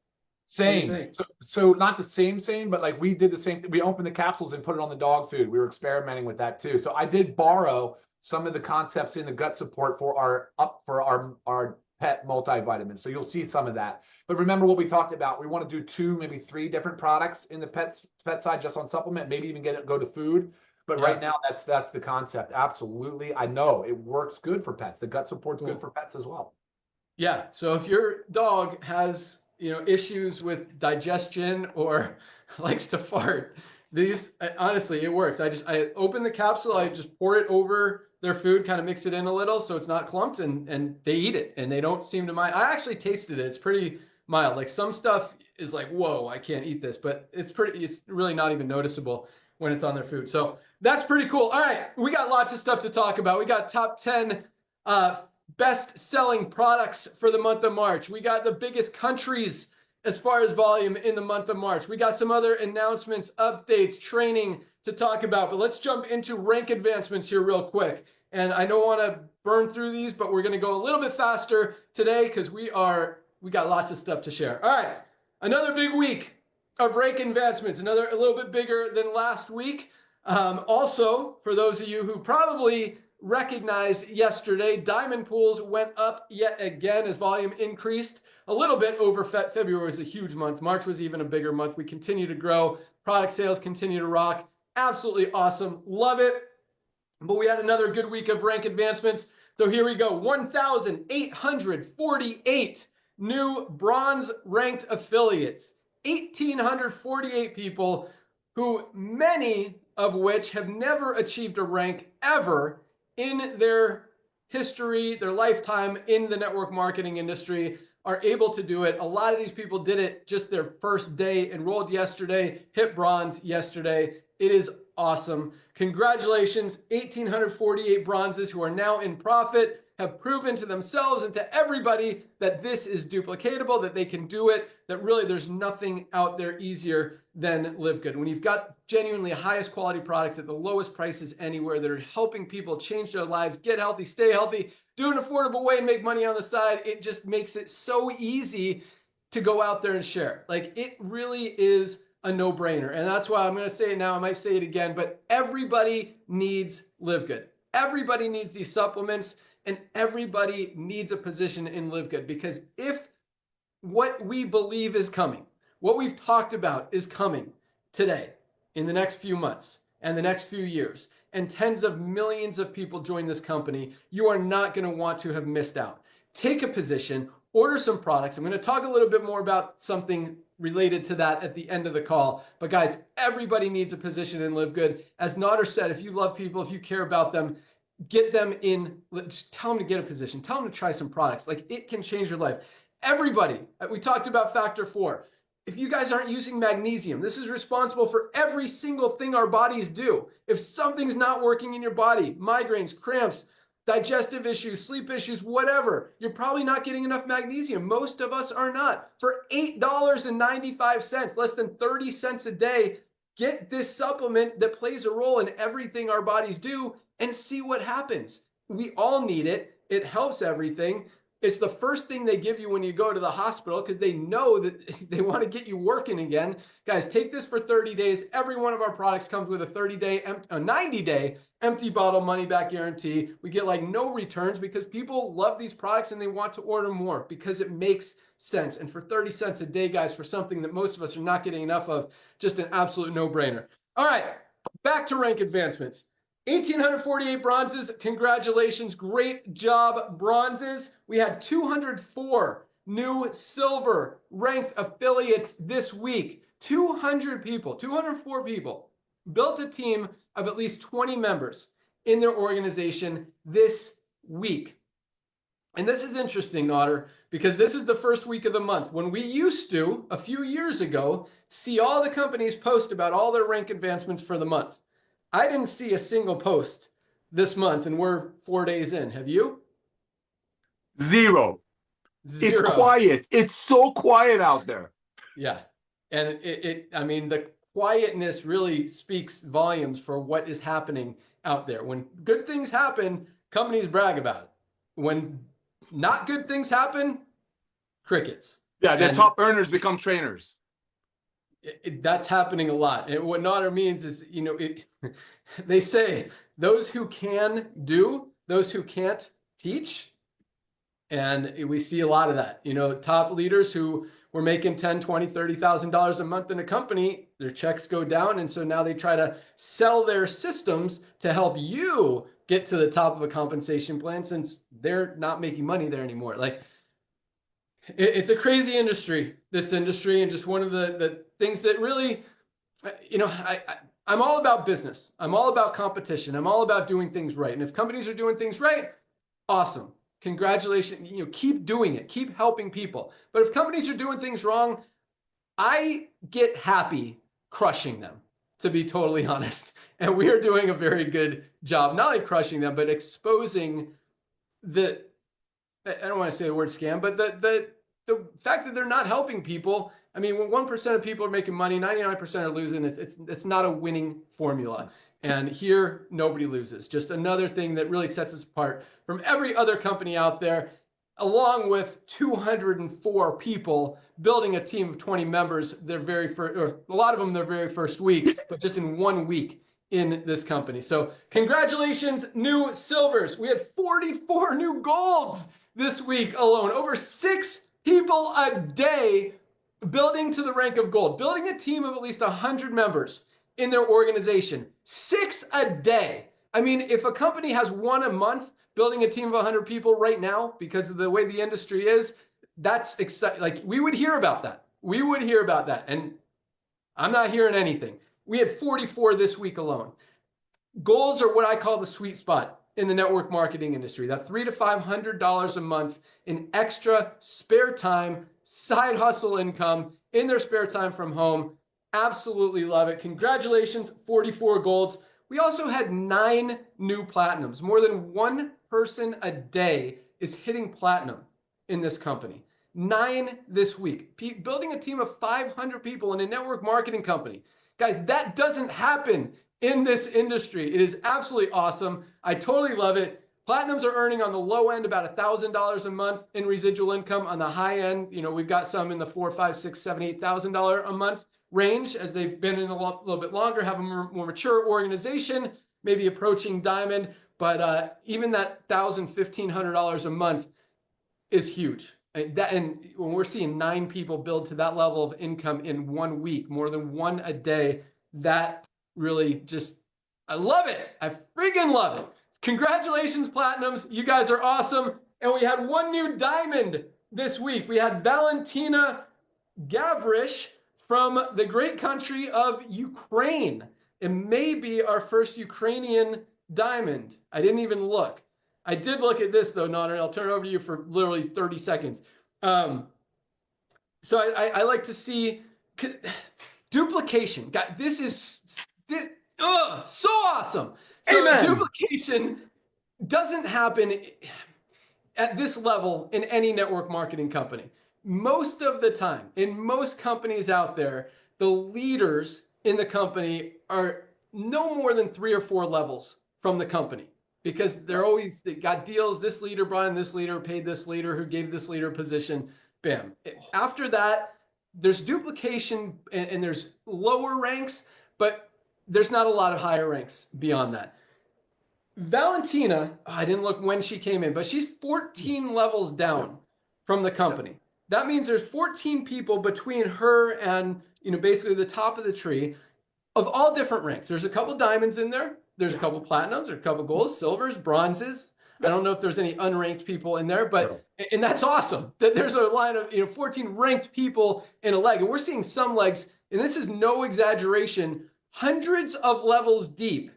Same. So not the same, but like we did the same thing. We opened the capsules and put it on the dog food. We were experimenting with that too. So I did borrow some of the concepts in the gut support for our pet multivitamins. So you'll see some of that. But remember what we talked about. We want to do 2, maybe 3 different products in the pet side just on supplement, maybe even go to food. But right now that's the concept. Absolutely. I know it works good for pets. The gut support's good for pets as well. Yeah. So if your dog has, issues with digestion or likes to fart, honestly, it works. I open the capsule, I just pour it over their food, kind of mix it in a little so it's not clumped, and they eat it and they don't seem to mind. I actually tasted it. It's pretty mild. Like some stuff is like, whoa, I can't eat this, but it's really not even noticeable when it's on their food. So that's pretty cool. All right. We got lots of stuff to talk about. We got top 10, best-selling products for the month of March. We got the biggest countries as far as volume in the month of March. We got some other announcements, updates, training to talk about. But let's jump into rank advancements here real quick. And I don't want to burn through these, but we're going to go a little bit faster today because we got lots of stuff to share. All right, another big week of rank advancements, a little bit bigger than last week. Also, for those of you who probably recognized yesterday, diamond pools went up yet again as volume increased a little bit over February was a huge month. March was even a bigger month. We continue to grow. Product sales continue to rock. Absolutely awesome. Love it. But we had another good week of rank advancements. So here we go. 1,848 new bronze ranked affiliates. 1,848 people who many of which have never achieved a rank ever in their history, their lifetime in the network marketing industry, are able to do it. A lot of these people did it just their first day, enrolled yesterday, hit bronze yesterday. It is awesome. Congratulations, 1,848 bronzes who are now in profit, have proven to themselves and to everybody that this is duplicatable, that they can do it, that really there's nothing out there easier than LiveGood. When you've got genuinely highest quality products at the lowest prices anywhere that are helping people change their lives, get healthy, stay healthy, do an affordable way and make money on the side, it just makes it so easy to go out there and share. Like, it really is a no-brainer. And that's why I'm going to say it now. I might say it again, but everybody needs LiveGood. Everybody needs these supplements. And everybody needs a position in LiveGood, because if what we believe is coming, what we've talked about is coming today, in the next few months and the next few years, and tens of millions of people join this company, you are not going to want to have missed out. Take a position, order some products. I'm going to talk a little bit more about something related to that at the end of the call. But guys, everybody needs a position in LiveGood. As Nader said, if you love people, if you care about them, get them in, just tell them to get a position, tell them to try some products. Like, it can change your life. Everybody, we talked about factor 4. If you guys aren't using magnesium, this is responsible for every single thing our bodies do. If something's not working in your body, migraines, cramps, digestive issues, sleep issues, whatever, you're probably not getting enough magnesium. Most of us are not. For $8.95, less than 30 cents a day, get this supplement that plays a role in everything our bodies do and see what happens. We all need it. It helps everything. It's the first thing they give you when you go to the hospital because they know that they want to get you working again. Guys, take this for 30 days. Every one of our products comes with a 90-day empty bottle money back guarantee. We get like no returns because people love these products and they want to order more because it makes sense. And for 30 cents a day, guys, for something that most of us are not getting enough of, just an absolute no-brainer. All right, back to rank advancements. 1,848 bronzes. Congratulations. Great job, bronzes. We had 204 new silver ranked affiliates this week. 204 people built a team of at least 20 members in their organization this week. And this is interesting, Nader, because this is the first week of the month. When we used to, a few years ago, see all the companies post about all their rank advancements for the month. I didn't see a single post this month, and we're 4 days in. Have you? Zero. It's quiet. It's so quiet out there. Yeah. And I mean, the quietness really speaks volumes for what is happening out there. When good things happen, companies brag about it. When not good things happen, crickets. Yeah, the top earners become trainers. That's happening a lot. And what Nader means is, you know, they say those who can do, those who can't teach. And we see a lot of that. You know, top leaders who were making $10,000, $20,000, $30,000 a month in a company, their checks go down. And so now they try to sell their systems to help you get to the top of a compensation plan, since they're not making money there anymore. Like, it's a crazy industry, this industry. And just one of the things that really, you know, I'm all about business. I'm all about competition. I'm all about doing things right. And if companies are doing things right, awesome. Congratulations. You know, keep doing it. Keep helping people. But if companies are doing things wrong, I get happy crushing them, to be totally honest. And we are doing a very good job, not only crushing them, but exposing the, I don't want to say the word scam, but the fact that they're not helping people. I mean, when 1% of people are making money, 99% are losing. It's not a winning formula. And here, nobody loses. Just another thing that really sets us apart from every other company out there, along with 204 people building a team of 20 members, their very first, or a lot of them their very first week, but just in 1 week in this company. So congratulations, new silvers. We had 44 new golds this week alone. Over 6 people a day building to the rank of gold, building a team of at least 100 members in their organization. 6 a day. I mean, if a company has 1 a month building a team of 100 people right now, because of the way the industry is, that's exciting. Like, we would hear about that. We would hear about that. And I'm not hearing anything. We had 44 this week alone. Goals are what I call the sweet spot in the network marketing industry. That $300 to $500 a month in extra spare time, side hustle income in their spare time from home. Absolutely love it. Congratulations, 44 golds. We also had 9 new platinums. More than 1 person a day is hitting platinum in this company. 9 this week. Building a team of 500 people in a network marketing company. Guys, that doesn't happen in this industry. It is absolutely awesome. I totally love it. Platinums are earning on the low end about $1,000 a month in residual income. On the high end, you know, we've got some in the $4,000, $5,000, $6,000, $7,000, $8,000 a month range, as they've been in a little bit longer, have a more mature organization, maybe approaching diamond. But even that $1,000, $1,500 a month is huge. And when we're seeing 9 people build to that level of income in 1 week, more than 1 a day, that really just, I love it. I freaking love it. Congratulations, Platinums. You guys are awesome. And we had 1 new diamond this week. We had Valentina Gavrish from the great country of Ukraine. It may be our first Ukrainian diamond. I didn't even look. I did look at this though, Nader, and I'll turn it over to you for literally 30 seconds. So I like to see duplication. God, this is so awesome. So Amen. Duplication doesn't happen at this level in any network marketing company. Most of the time, in most companies out there, the leaders in the company are no more than 3 or 4 levels from the company, because they got deals. This leader brought in this leader, paid this leader, who gave this leader a position. Bam. After that, there's duplication and there's lower ranks, but there's not a lot of higher ranks beyond that. Valentina, I didn't look when she came in, but she's 14 levels down from the company. That means there's 14 people between her and, you know, basically the top of the tree of all different ranks. There's a couple diamonds in there. There's a couple platinums, there's a couple golds, silvers, bronzes. I don't know if there's any unranked people in there, but, and that's awesome that there's a line of, you know, 14 ranked people in a leg. And we're seeing some legs, and this is no exaggeration, hundreds of levels deep,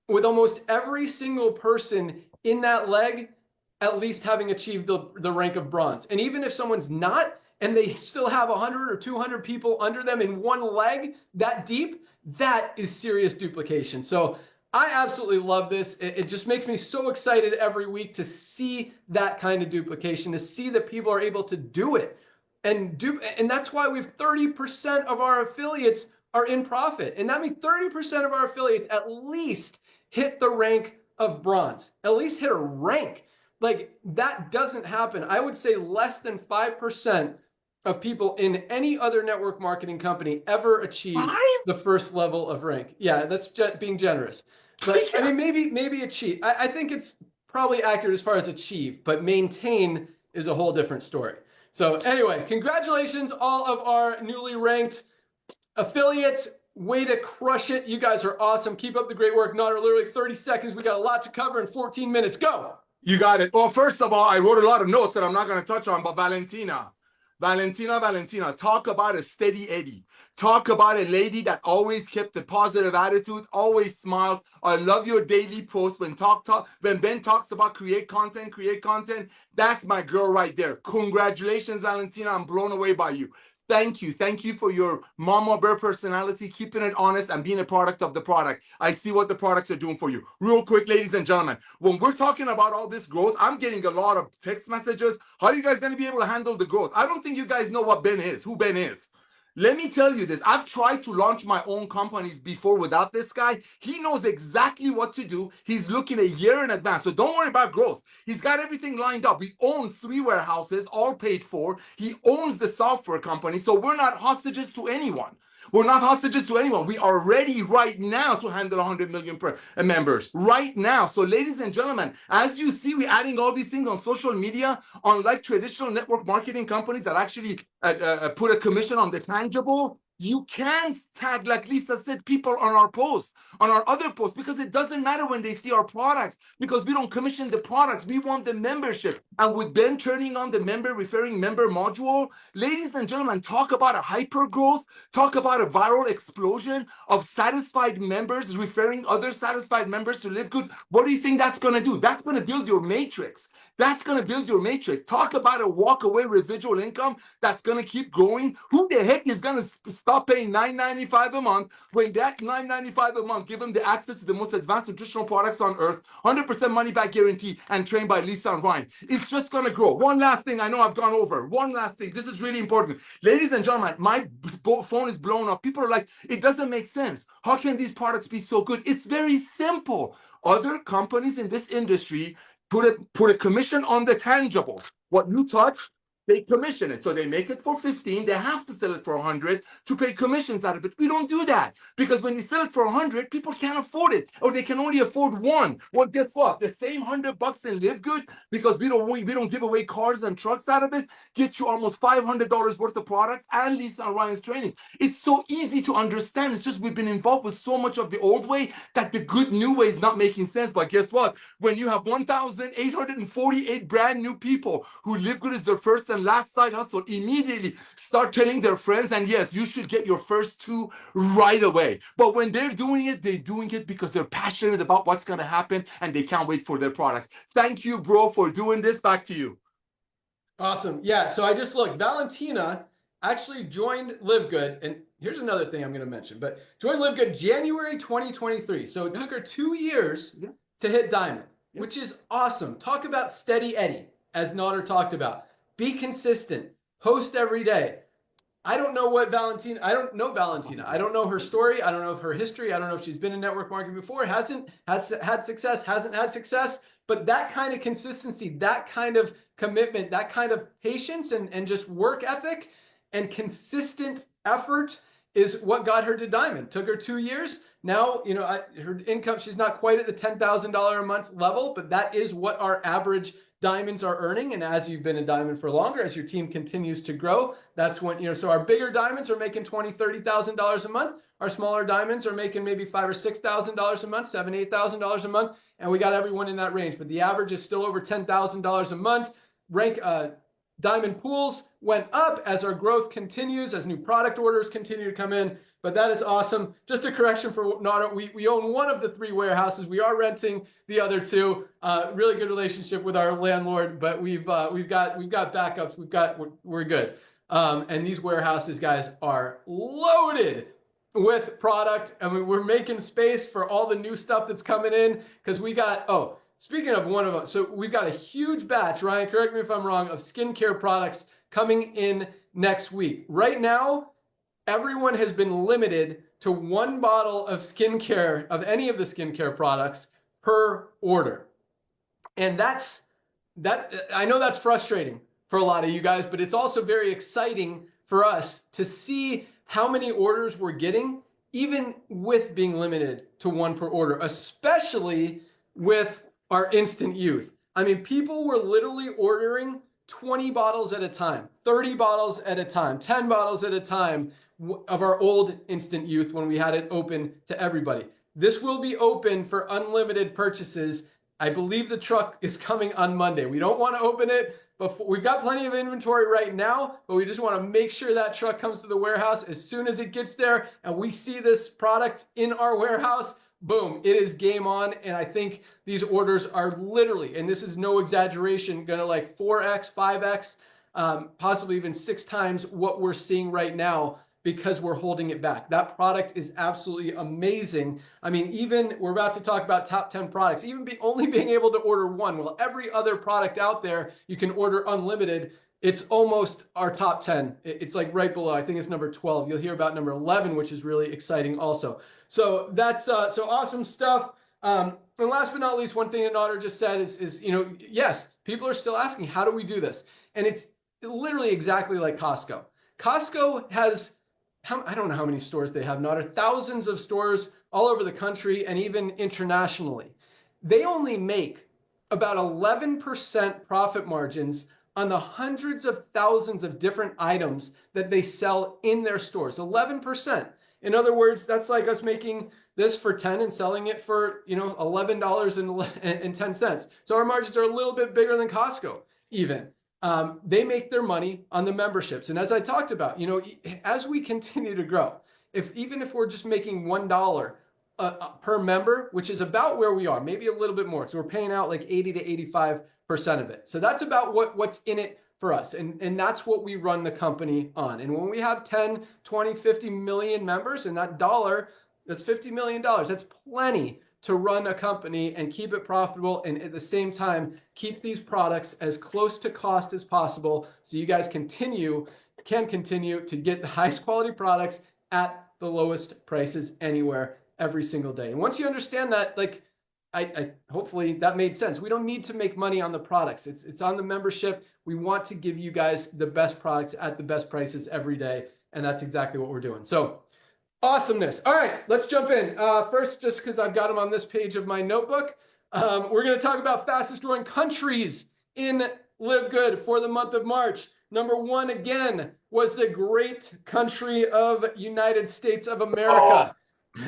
with almost every single person in that leg at least having achieved the rank of bronze. And even if someone's not, and they still have 100 or 200 people under them in one leg that deep, that is serious duplication. So I absolutely love this. It just makes me so excited every week to see that kind of duplication, to see that people are able to do it. And that's why we have 30% of our affiliates are in profit. And that means 30% of our affiliates at least hit the rank of bronze, at least hit a rank. Like, that doesn't happen. I would say less than 5% of people in any other network marketing company ever achieve the first level of rank. Yeah, that's being generous. But I mean, maybe achieve. I think it's probably accurate as far as achieve, but maintain is a whole different story. So anyway, congratulations, all of our newly ranked affiliates. Way to crush it. You guys are awesome. Keep up the great work. Not literally 30 seconds. We got a lot to cover in 14 minutes. Go. You got it. Well, first of all, I wrote a lot of notes that I'm not going to touch on, but Valentina, talk about a steady Eddie. Talk about a lady that always kept a positive attitude, always smiled. I love your daily post. When Ben talks about create content, that's my girl right there. Congratulations, Valentina. I'm blown away by you. Thank you. Thank you for your mama bear personality, keeping it honest and being a product of the product. I see what the products are doing for you. Real quick, ladies and gentlemen, when we're talking about all this growth, I'm getting a lot of text messages. How are you guys going to be able to handle the growth? I don't think you guys know what Ben is, who Ben is. Let me tell you this. I've tried to launch my own companies before without this guy. He knows exactly what to do. He's looking a year in advance. So don't worry about growth. He's got everything lined up. We own 3 warehouses, all paid for. He owns the software company. So we're not hostages to anyone. We're not hostages to anyone. We are ready right now to handle 100 million members right now. So ladies and gentlemen, as you see, we're adding all these things on social media, unlike traditional network marketing companies that actually put a commission on the tangible. You can tag, like Lisa said, people on our posts, on our other posts, because it doesn't matter when they see our products, because we don't commission the products. We want the membership. And with Ben turning on the referring member module, ladies and gentlemen, talk about a hyper growth, talk about a viral explosion of satisfied members referring other satisfied members to LiveGood. What do you think that's going to do? That's going to build your matrix. That's going to build your matrix. Talk about a walk-away residual income that's going to keep growing. Who the heck is going to stop paying $9.95 a month when that $9.95 a month give them the access to the most advanced nutritional products on earth, 100% money-back guarantee, and trained by Lisa and Ryan? It's just going to grow. One last thing. I know I've gone over. One last thing. This is really important. Ladies and gentlemen, my phone is blown up. People are like, it doesn't make sense. How can these products be so good? It's very simple. Other companies in this industry put a commission on the tangible. What you touch, they commission it. So they make it for 15. They have to sell it for 100 to pay commissions out of it. We don't do that, because when you sell it for 100, people can't afford it, or they can only afford one. Well, guess what? The same $100 in LiveGood, because we don't give away cars and trucks out of it, gets you almost $500 worth of products and Lisa and Ryan's trainings. It's so easy to understand. It's just we've been involved with so much of the old way that the good new way is not making sense. But guess what? When you have 1,848 brand new people who LiveGood is their first and last side hustle, immediately start telling their friends, and yes, you should get your first 2 right away. But when they're doing it because they're passionate about what's going to happen, and they can't wait for their products. Thank you, bro, for doing this. Back to you. Awesome. Yeah, so I just looked. Valentina actually joined LiveGood, and here's another thing I'm going to mention, but joined LiveGood January 2023. So it took her 2 years to hit diamond, which is awesome. Talk about steady Eddie, as Nader talked about. Be consistent. Post every day. I don't know Valentina. I don't know her story. I don't know her history. I don't know if she's been in network marketing before. Hasn't had success. But that kind of consistency, that kind of commitment, that kind of patience and just work ethic and consistent effort is what got her to diamond. Took her 2 years. Now, her income, she's not quite at the $10,000 a month level, but that is what our average diamonds are earning. And as you've been a diamond for longer, as your team continues to grow, that's when, so our bigger diamonds are making $20,000, $30,000 a month. Our smaller diamonds are making maybe $5,000 or $6,000 a month, $7,000, $8,000 a month. And we got everyone in that range, but the average is still over $10,000 a month. Diamond pools went up as our growth continues, as new product orders continue to come in. But that is awesome. Just a correction for Nader. We own one of the 3 warehouses. We are renting the other 2. Really good relationship with our landlord, but we've got backups. We're good. And these warehouses, guys, are loaded with product. And we're making space for all the new stuff that's coming in, because we got, speaking of one of them, so we've got a huge batch, Ryan, correct me if I'm wrong, of skincare products coming in next week. Right now, everyone has been limited to 1 bottle of skincare, of any of the skincare products per order. And I know that's frustrating for a lot of you guys, but it's also very exciting for us to see how many orders we're getting, even with being limited to 1 per order, especially with our instant youth. I mean, people were literally ordering 20 bottles at a time, 30 bottles at a time, 10 bottles at a time of our old instant youth when we had it open to everybody. This will be open for unlimited purchases. I believe the truck is coming on Monday. We don't want to open it before. We've got plenty of inventory right now, but we just want to make sure that truck comes to the warehouse as soon as it gets there and we see this product in our warehouse. Boom, it is game on. And I think these orders are literally, and this is no exaggeration, going to like 4x, 5x, possibly even 6 times what we're seeing right now because we're holding it back. That product is absolutely amazing. I mean, even we're about to talk about top 10 products, even only being able to order 1. Well, every other product out there, you can order unlimited. It's almost our top 10. It's like right below. I think it's number 12. You'll hear about number 11, which is really exciting also. So that's so awesome stuff. And last but not least, one thing that Nader just said is, you know, yes, people are still asking, how do we do this? And it's literally exactly like Costco. Costco has, I don't know how many stores they have, Nader, thousands of stores all over the country and even internationally. They only make about 11% profit margins on the hundreds of thousands of different items that they sell in their stores. 11%. In other words, that's like us making this for 10 and selling it for, you know, $11.10. So our margins are a little bit bigger than Costco even. They make their money on the memberships. And as I talked about, you know, as we continue to grow, even if we're just making $1 per member, which is about where we are, maybe a little bit more, so we're paying out like 80 to 85% of it. So that's about what's in it for us. And that's what we run the company on. And when we have 10, 20, 50 million members, and that dollar, that's $50 million. That's plenty to run a company and keep it profitable, and at the same time keep these products as close to cost as possible so you guys can continue to get the highest quality products at the lowest prices anywhere every single day. And once you understand that, like, I hopefully that made sense. We don't need to make money on the products. It's on the membership. We want to give you guys the best products at the best prices every day, and that's exactly what we're doing. So awesomeness. All right, let's jump in. First, just because I've got them on this page of my notebook, we're going to talk about fastest growing countries in Live Good for the month of March. Number 1 again was the great country of United States of America.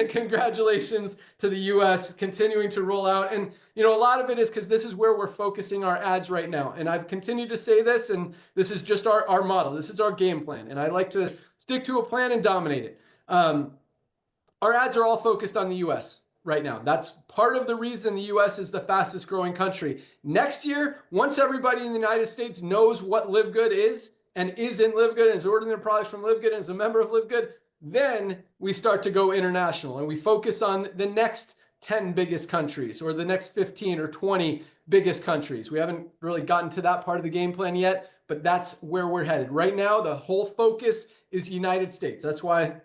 Congratulations to the US continuing to roll out. And, you know, a lot of it is because this is where we're focusing our ads right now. And I've continued to say this, and this is just our model. This is our game plan. And I like to stick to a plan and dominate it. Our ads are all focused on the US right now. That's part of the reason the US is the fastest growing country. Next year, once everybody in the United States knows what Live Good is and is in Live Good and is ordering their products from Live Good and is a member of Live Good, then we start to go international and we focus on the next 10 biggest countries or the next 15 or 20 biggest countries. We haven't really gotten to that part of the game plan yet, but that's where we're headed. Right now, the whole focus is United States. That's why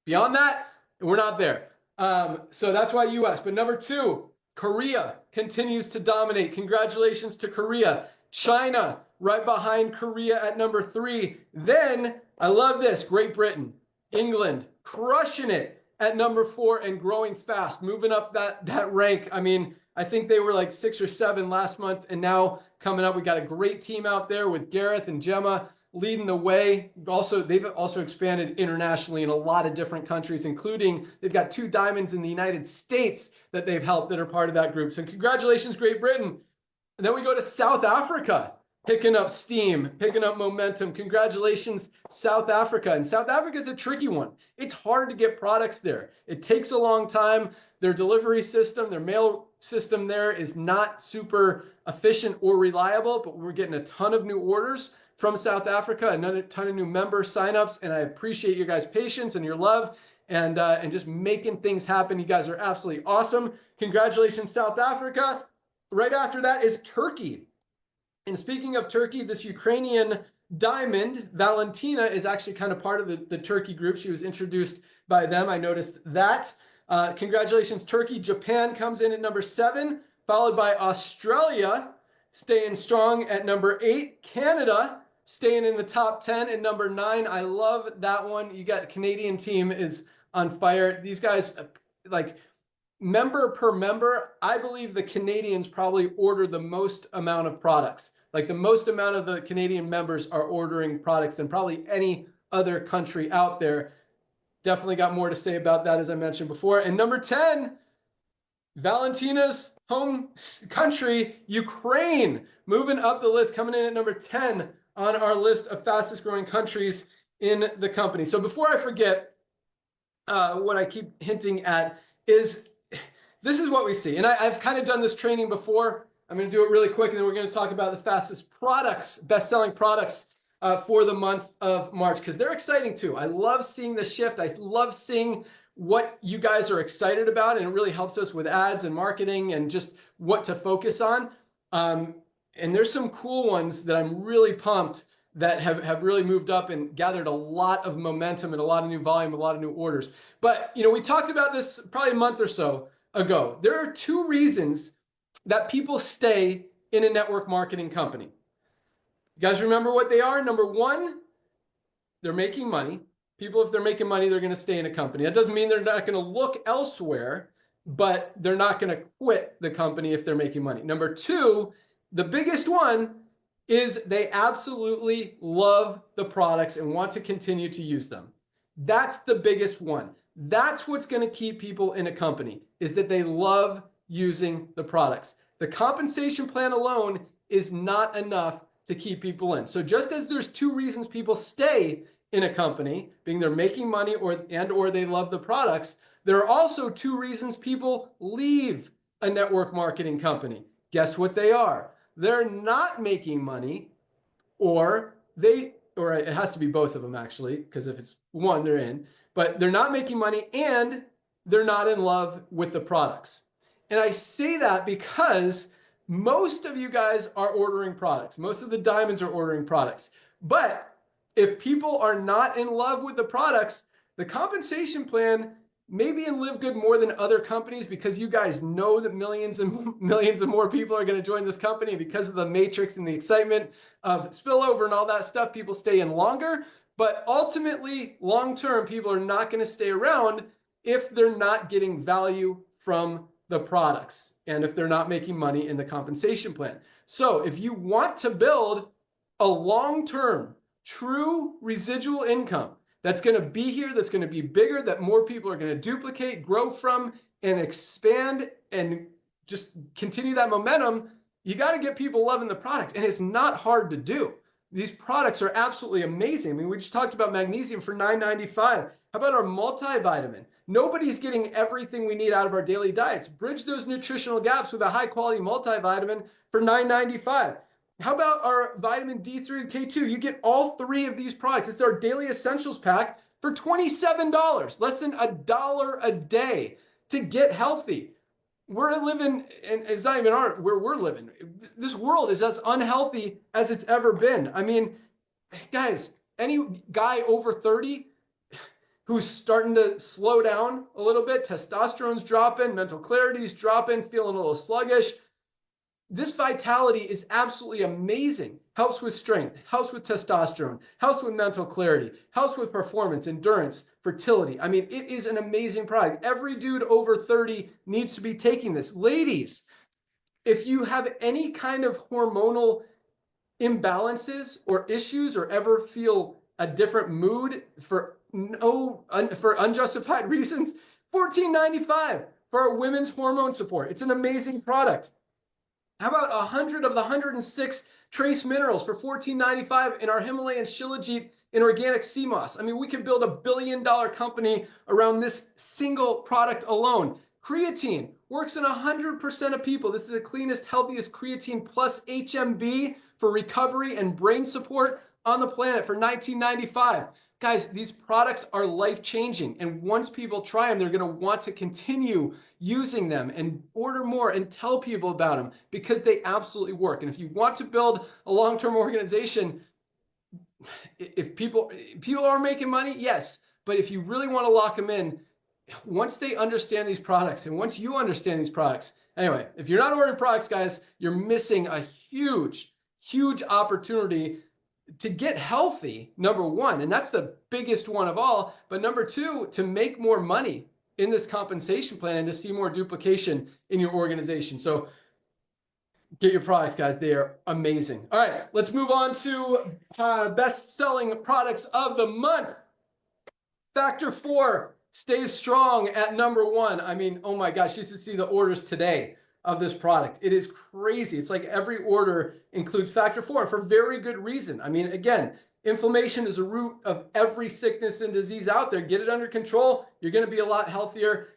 beyond that, we're not there. So that's why US. But number 2, Korea continues to dominate. Congratulations to Korea. China, right behind Korea at number 3. Then, I love this, Great Britain. England, crushing it at number 4 and growing fast, moving up that rank. I mean, I think they were like 6 or 7 last month, and now coming up, we got a great team out there with Gareth and Gemma leading the way. They've also expanded internationally in a lot of different countries, including they've got 2 diamonds in the United States that they've helped that are part of that group. So congratulations, Great Britain. And then we go to South Africa. Picking up steam, picking up momentum. Congratulations, South Africa. And South Africa is a tricky one. It's hard to get products there. It takes a long time. Their delivery system, their mail system there is not super efficient or reliable, but we're getting a ton of new orders from South Africa, another ton of new member signups, and I appreciate your guys' patience and your love and just making things happen. You guys are absolutely awesome. Congratulations, South Africa. Right after that is Turkey. And speaking of Turkey, this Ukrainian diamond, Valentina, is actually kind of part of the Turkey group. She was introduced by them. I noticed that. Congratulations, Turkey. Japan comes in at number 7, followed by Australia, staying strong at number 8. Canada staying in the top 10 at number 9. I love that one. You got Canadian team is on fire. These guys, like, member per member, I believe the Canadians probably order the most amount of products. Like, the most amount of the Canadian members are ordering products than probably any other country out there. Definitely got more to say about that, as I mentioned before. And number 10, Valentina's home country, Ukraine, moving up the list, coming in at number 10 on our list of fastest growing countries in the company. So before I forget, what I keep hinting at is this is what we see. And I've kind of done this training before. I'm going to do it really quick, and then we're going to talk about the fastest products, best-selling products for the month of March, because they're exciting too. I love seeing the shift. I love seeing what you guys are excited about, and it really helps us with ads and marketing and just what to focus on. And there's some cool ones that I'm really pumped that have really moved up and gathered a lot of momentum and a lot of new volume, a lot of new orders. But, you know, we talked about this probably a month or so ago. There are 2 reasons that people stay in a network marketing company. You guys remember what they are? Number 1, they're making money. People, if they're making money, they're going to stay in a company. That doesn't mean they're not going to look elsewhere, but they're not going to quit the company if they're making money. Number 2, the biggest one, is they absolutely love the products and want to continue to use them. That's the biggest one. That's what's going to keep people in a company, is that they love using the products. The compensation plan alone is not enough to keep people in. So just as there's 2 reasons people stay in a company, being they're making money or they love the products, there are also 2 reasons people leave a network marketing company. Guess what they are? They're not making money, or it has to be both of them actually, because if it's one, they're in, but they're not making money and they're not in love with the products. And I say that because most of you guys are ordering products. Most of the diamonds are ordering products. But if people are not in love with the products, the compensation plan may be in LiveGood more than other companies, because you guys know that millions and millions of more people are going to join this company. And because of the matrix and the excitement of spillover and all that stuff, people stay in longer. But ultimately, long-term, people are not going to stay around if they're not getting value from the products and if they're not making money in the compensation plan. So if you want to build a long-term, true residual income that's going to be here, that's going to be bigger, that more people are going to duplicate, grow from, and expand, and just continue that momentum, you got to get people loving the product. And it's not hard to do. These products are absolutely amazing. I mean, we just talked about magnesium for $9.95. How about our multivitamin? Nobody's getting everything we need out of our daily diets. Bridge those nutritional gaps with a high-quality multivitamin for $9.95. How about our vitamin D3 and K2? You get all 3 of these products. It's our daily essentials pack for $27, less than $1 a day to get healthy. We're living, and it's not even where we're living. This world is as unhealthy as it's ever been. I mean, guys, any guy over 30 who's starting to slow down a little bit, testosterone's dropping, mental clarity's dropping, feeling a little sluggish. This vitality is absolutely amazing. Helps with strength, helps with testosterone, helps with mental clarity, helps with performance, endurance, fertility. I mean, it is an amazing product. Every dude over 30 needs to be taking this. Ladies, if you have any kind of hormonal imbalances or issues, or ever feel a different mood for unjustified reasons, $14.95 for our women's hormone support. It's an amazing product. How about 100 of the 106 trace minerals for $14.95 in our Himalayan Shilajit in organic sea moss? I mean, we can build $1 billion company around this single product alone. Creatine works in 100% of people. This is the cleanest, healthiest creatine plus HMB for recovery and brain support on the planet for $19.95. Guys, these products are life-changing, and once people try them, they're going to want to continue using them and order more and tell people about them, because they absolutely work. And if you want to build a long-term organization, if people are making money, yes, but if you really want to lock them in, once they understand these products and once you understand these products, anyway, if you're not ordering products, guys, you're missing a huge opportunity to get healthy, number one, and that's the biggest one of all. But number two, to make more money in this compensation plan and to see more duplication in your organization. So get your products, guys. They are amazing. All right, let's move on to best-selling products of the month. Factor 4 stays strong at number 1. I mean, oh my gosh, you should see the orders today of this product. It is crazy. It's like every order includes Factor 4 for very good reason. I mean, again, inflammation is the root of every sickness and disease out there. Get it under control. You're going to be a lot healthier.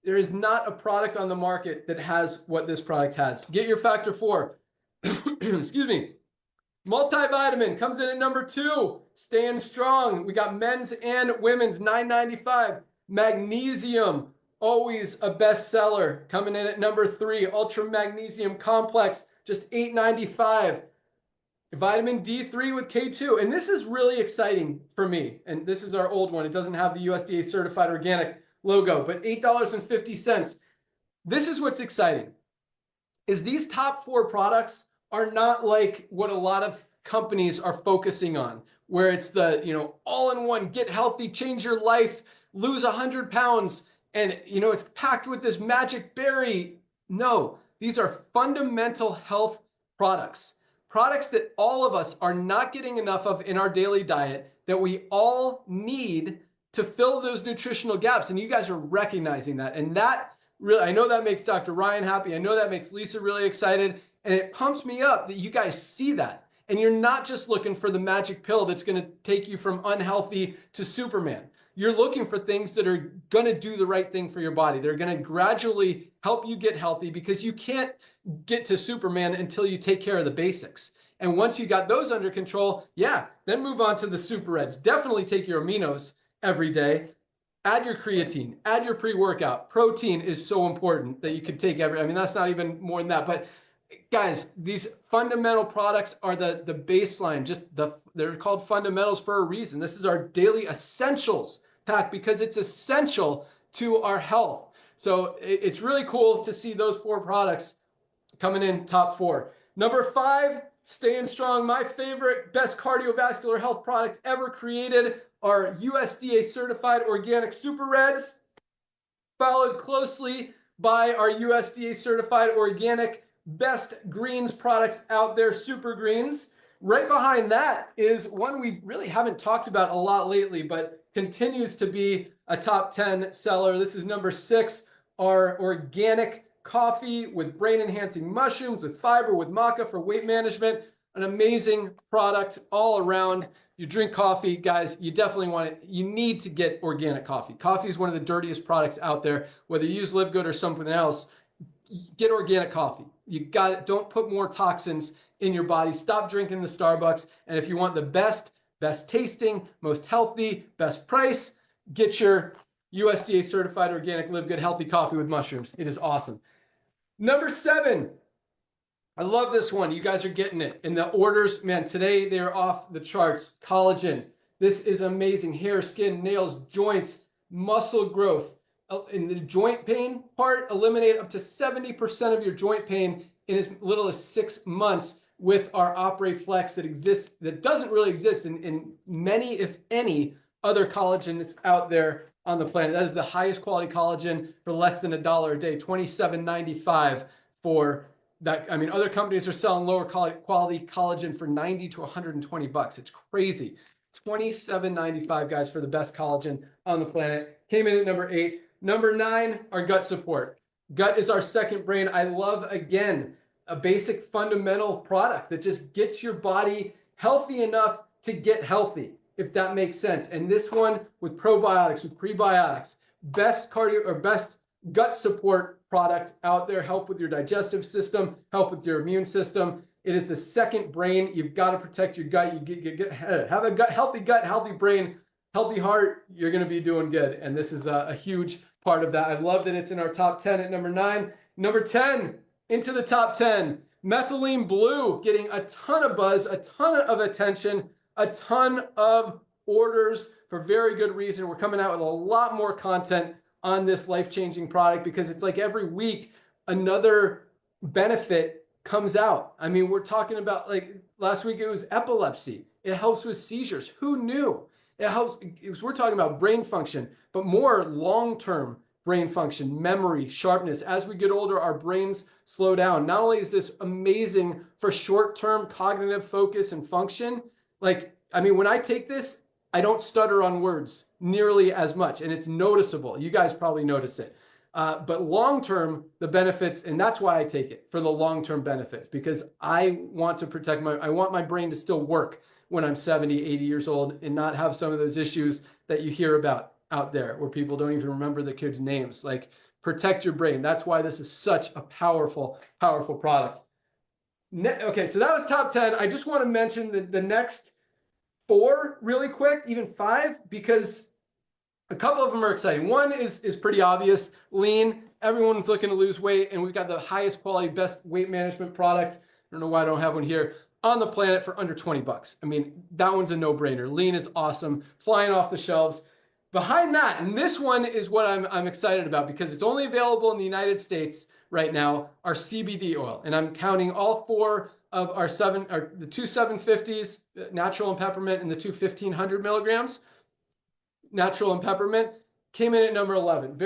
There is not a product on the market that has what this product has. Get your Factor 4. Excuse me. Multivitamin comes in at number 2, staying strong. We got men's and women's, $9.95. Magnesium, always a bestseller, coming in at number 3. Ultra Magnesium Complex, just $8.95. Vitamin D3 with K2. And this is really exciting for me. And this is our old one. It doesn't have the USDA certified organic logo, but $8.50. This is what's exciting, is these top 4 products are not like what a lot of companies are focusing on, where it's the, all-in-one, get healthy, change your life, lose 100 pounds, and, it's packed with this magic berry. No, these are fundamental health products that all of us are not getting enough of in our daily diet, that we all need to fill those nutritional gaps. And you guys are recognizing that. And that really, I know that makes Dr. Ryan happy. I know that makes Lisa really excited. And it pumps me up that you guys see that. And you're not just looking for the magic pill that's going to take you from unhealthy to Superman. You're looking for things that are going to do the right thing for your body. They're going to gradually help you get healthy, because you can't get to Superman until you take care of the basics. And once you got those under control, then move on to the Super Reds. Definitely take your aminos every day. Add your creatine, add your pre-workout. Protein is so important that you could take that's not even more than that. But guys, these fundamental products are the baseline. They're called fundamentals for a reason. This is our daily essentials pack, because it's essential to our health. So it's really cool to see those 4 products coming in top 4. Number 5, staying strong. My favorite, best cardiovascular health product ever created are USDA certified organic Super Reds, followed closely by our USDA certified organic best greens products out there, Super Greens. Right behind that is one we really haven't talked about a lot lately, but continues to be a top 10 seller. This is number 6, our organic coffee with brain enhancing mushrooms, with fiber, with maca for weight management. An amazing product all around. You drink coffee, guys, you definitely want it. You need to get organic coffee. Coffee is one of the dirtiest products out there. Whether you use LiveGood or something else, get organic coffee. You got it. Don't put more toxins in your body. Stop drinking the Starbucks. And if you want the best tasting, most healthy, best price, get your USDA certified organic LiveGood healthy coffee with mushrooms. It is awesome. Number 7. I love this one. You guys are getting it. And the orders, man, today they're off the charts. Collagen. This is amazing. Hair, skin, nails, joints, muscle growth. In the joint pain part, eliminate up to 70% of your joint pain in as little as 6 months with our Opera Flex that doesn't really exist in many, if any, other collagen that's out there on the planet. That is the highest quality collagen for less than $1 a day, $27.95 for that. I mean, other companies are selling lower quality collagen for $90 to $120. It's crazy. $27.95, guys, for the best collagen on the planet. Came in at number 8. Number 9, our gut support. Gut is our second brain. I love, again, a basic fundamental product that just gets your body healthy enough to get healthy, if that makes sense. And this one with probiotics, with prebiotics, best gut support product out there. Help with your digestive system, help with your immune system. It is the second brain. You've got to protect your gut. Have a healthy gut, healthy brain, healthy heart. You're going to be doing good. And this is a huge part of that. I love that it's in our top 10 at number 9. Number 10, into the top 10, Methylene Blue, getting a ton of buzz, a ton of attention. a ton of orders for very good reason. We're coming out with a lot more content on this life-changing product because it's like every week another benefit comes out. I mean, we're talking about, like last week it was epilepsy. It helps with seizures. Who knew? It helps. We're talking about brain function, but more long-term brain function, memory, sharpness. As we get older, our brains slow down. Not only is this amazing for short-term cognitive focus and function, like, I mean, when I take this, I don't stutter on words nearly as much, and it's noticeable. You guys probably notice it. But long-term, the benefits, and that's why I take it, for the long-term benefits, because I want to protect I want my brain to still work when I'm 70, 80 years old and not have some of those issues that you hear about out there where people don't even remember the kids' names. Like, protect your brain. That's why this is such a powerful, powerful product. Okay, so that was top 10. I just want to mention the next 4 really quick, even 5, because a couple of them are exciting. One is pretty obvious, lean. Everyone's looking to lose weight, and we've got the highest quality, best weight management product. I don't know why I don't have one here on the planet for under 20 bucks. I mean, that one's a no-brainer. Lean is awesome, flying off the shelves. Behind that, and this one is what I'm excited about because it's only available in the United States right now, our CBD oil. And I'm counting all 4 of the 2 750s, natural and peppermint, and the 2 1500 milligrams, natural and peppermint, came in at number 11.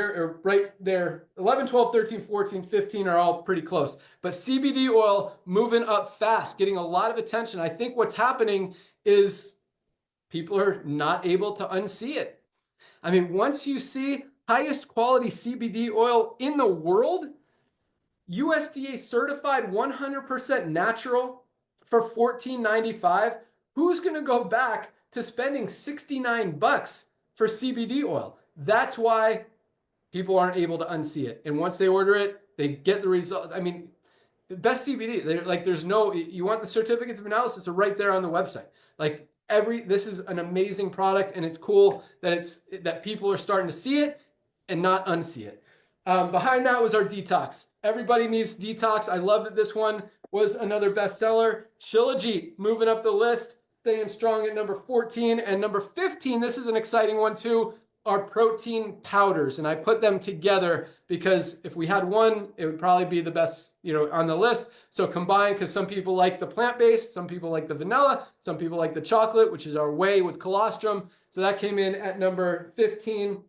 Right there, 11, 12, 13, 14, 15 are all pretty close. But CBD oil moving up fast, getting a lot of attention. I think what's happening is people are not able to unsee it. I mean, once you see highest quality CBD oil in the world, USDA certified 100% natural for $14.95, who's going to go back to spending 69 bucks for CBD oil? That's why people aren't able to unsee it. And once they order it, they get the result. I mean, the best CBD, like there's no, you want the certificates of analysis are right there on the website. Like this is an amazing product, and it's cool that people are starting to see it and not unsee it. Behind that was our detox. Everybody needs detox. I love that this one was another bestseller. Shilajit moving up the list, staying strong at number 14. And number 15, this is an exciting one too, are protein powders. And I put them together because if we had one, it would probably be the best, on the list. So combined, because some people like the plant-based, some people like the vanilla, some people like the chocolate, which is our whey with colostrum. So that came in at number 15.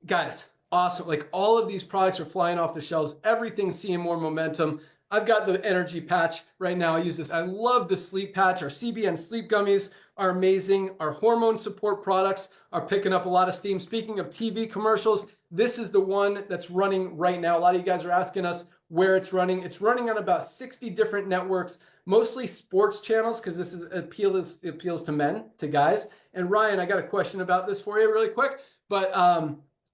Guys, awesome. Like, all of these products are flying off the shelves. Everything's seeing more momentum. I've got the energy patch right now. I use this. I love the sleep patch. Our CBN sleep gummies are amazing. Our hormone support products are picking up a lot of steam. Speaking of TV commercials, this is the one that's running right now. A lot of you guys are asking us where it's running. It's running on about 60 different networks, mostly sports channels, because this appeals to men, to guys. And Ryan, I got a question about this for you really quick. But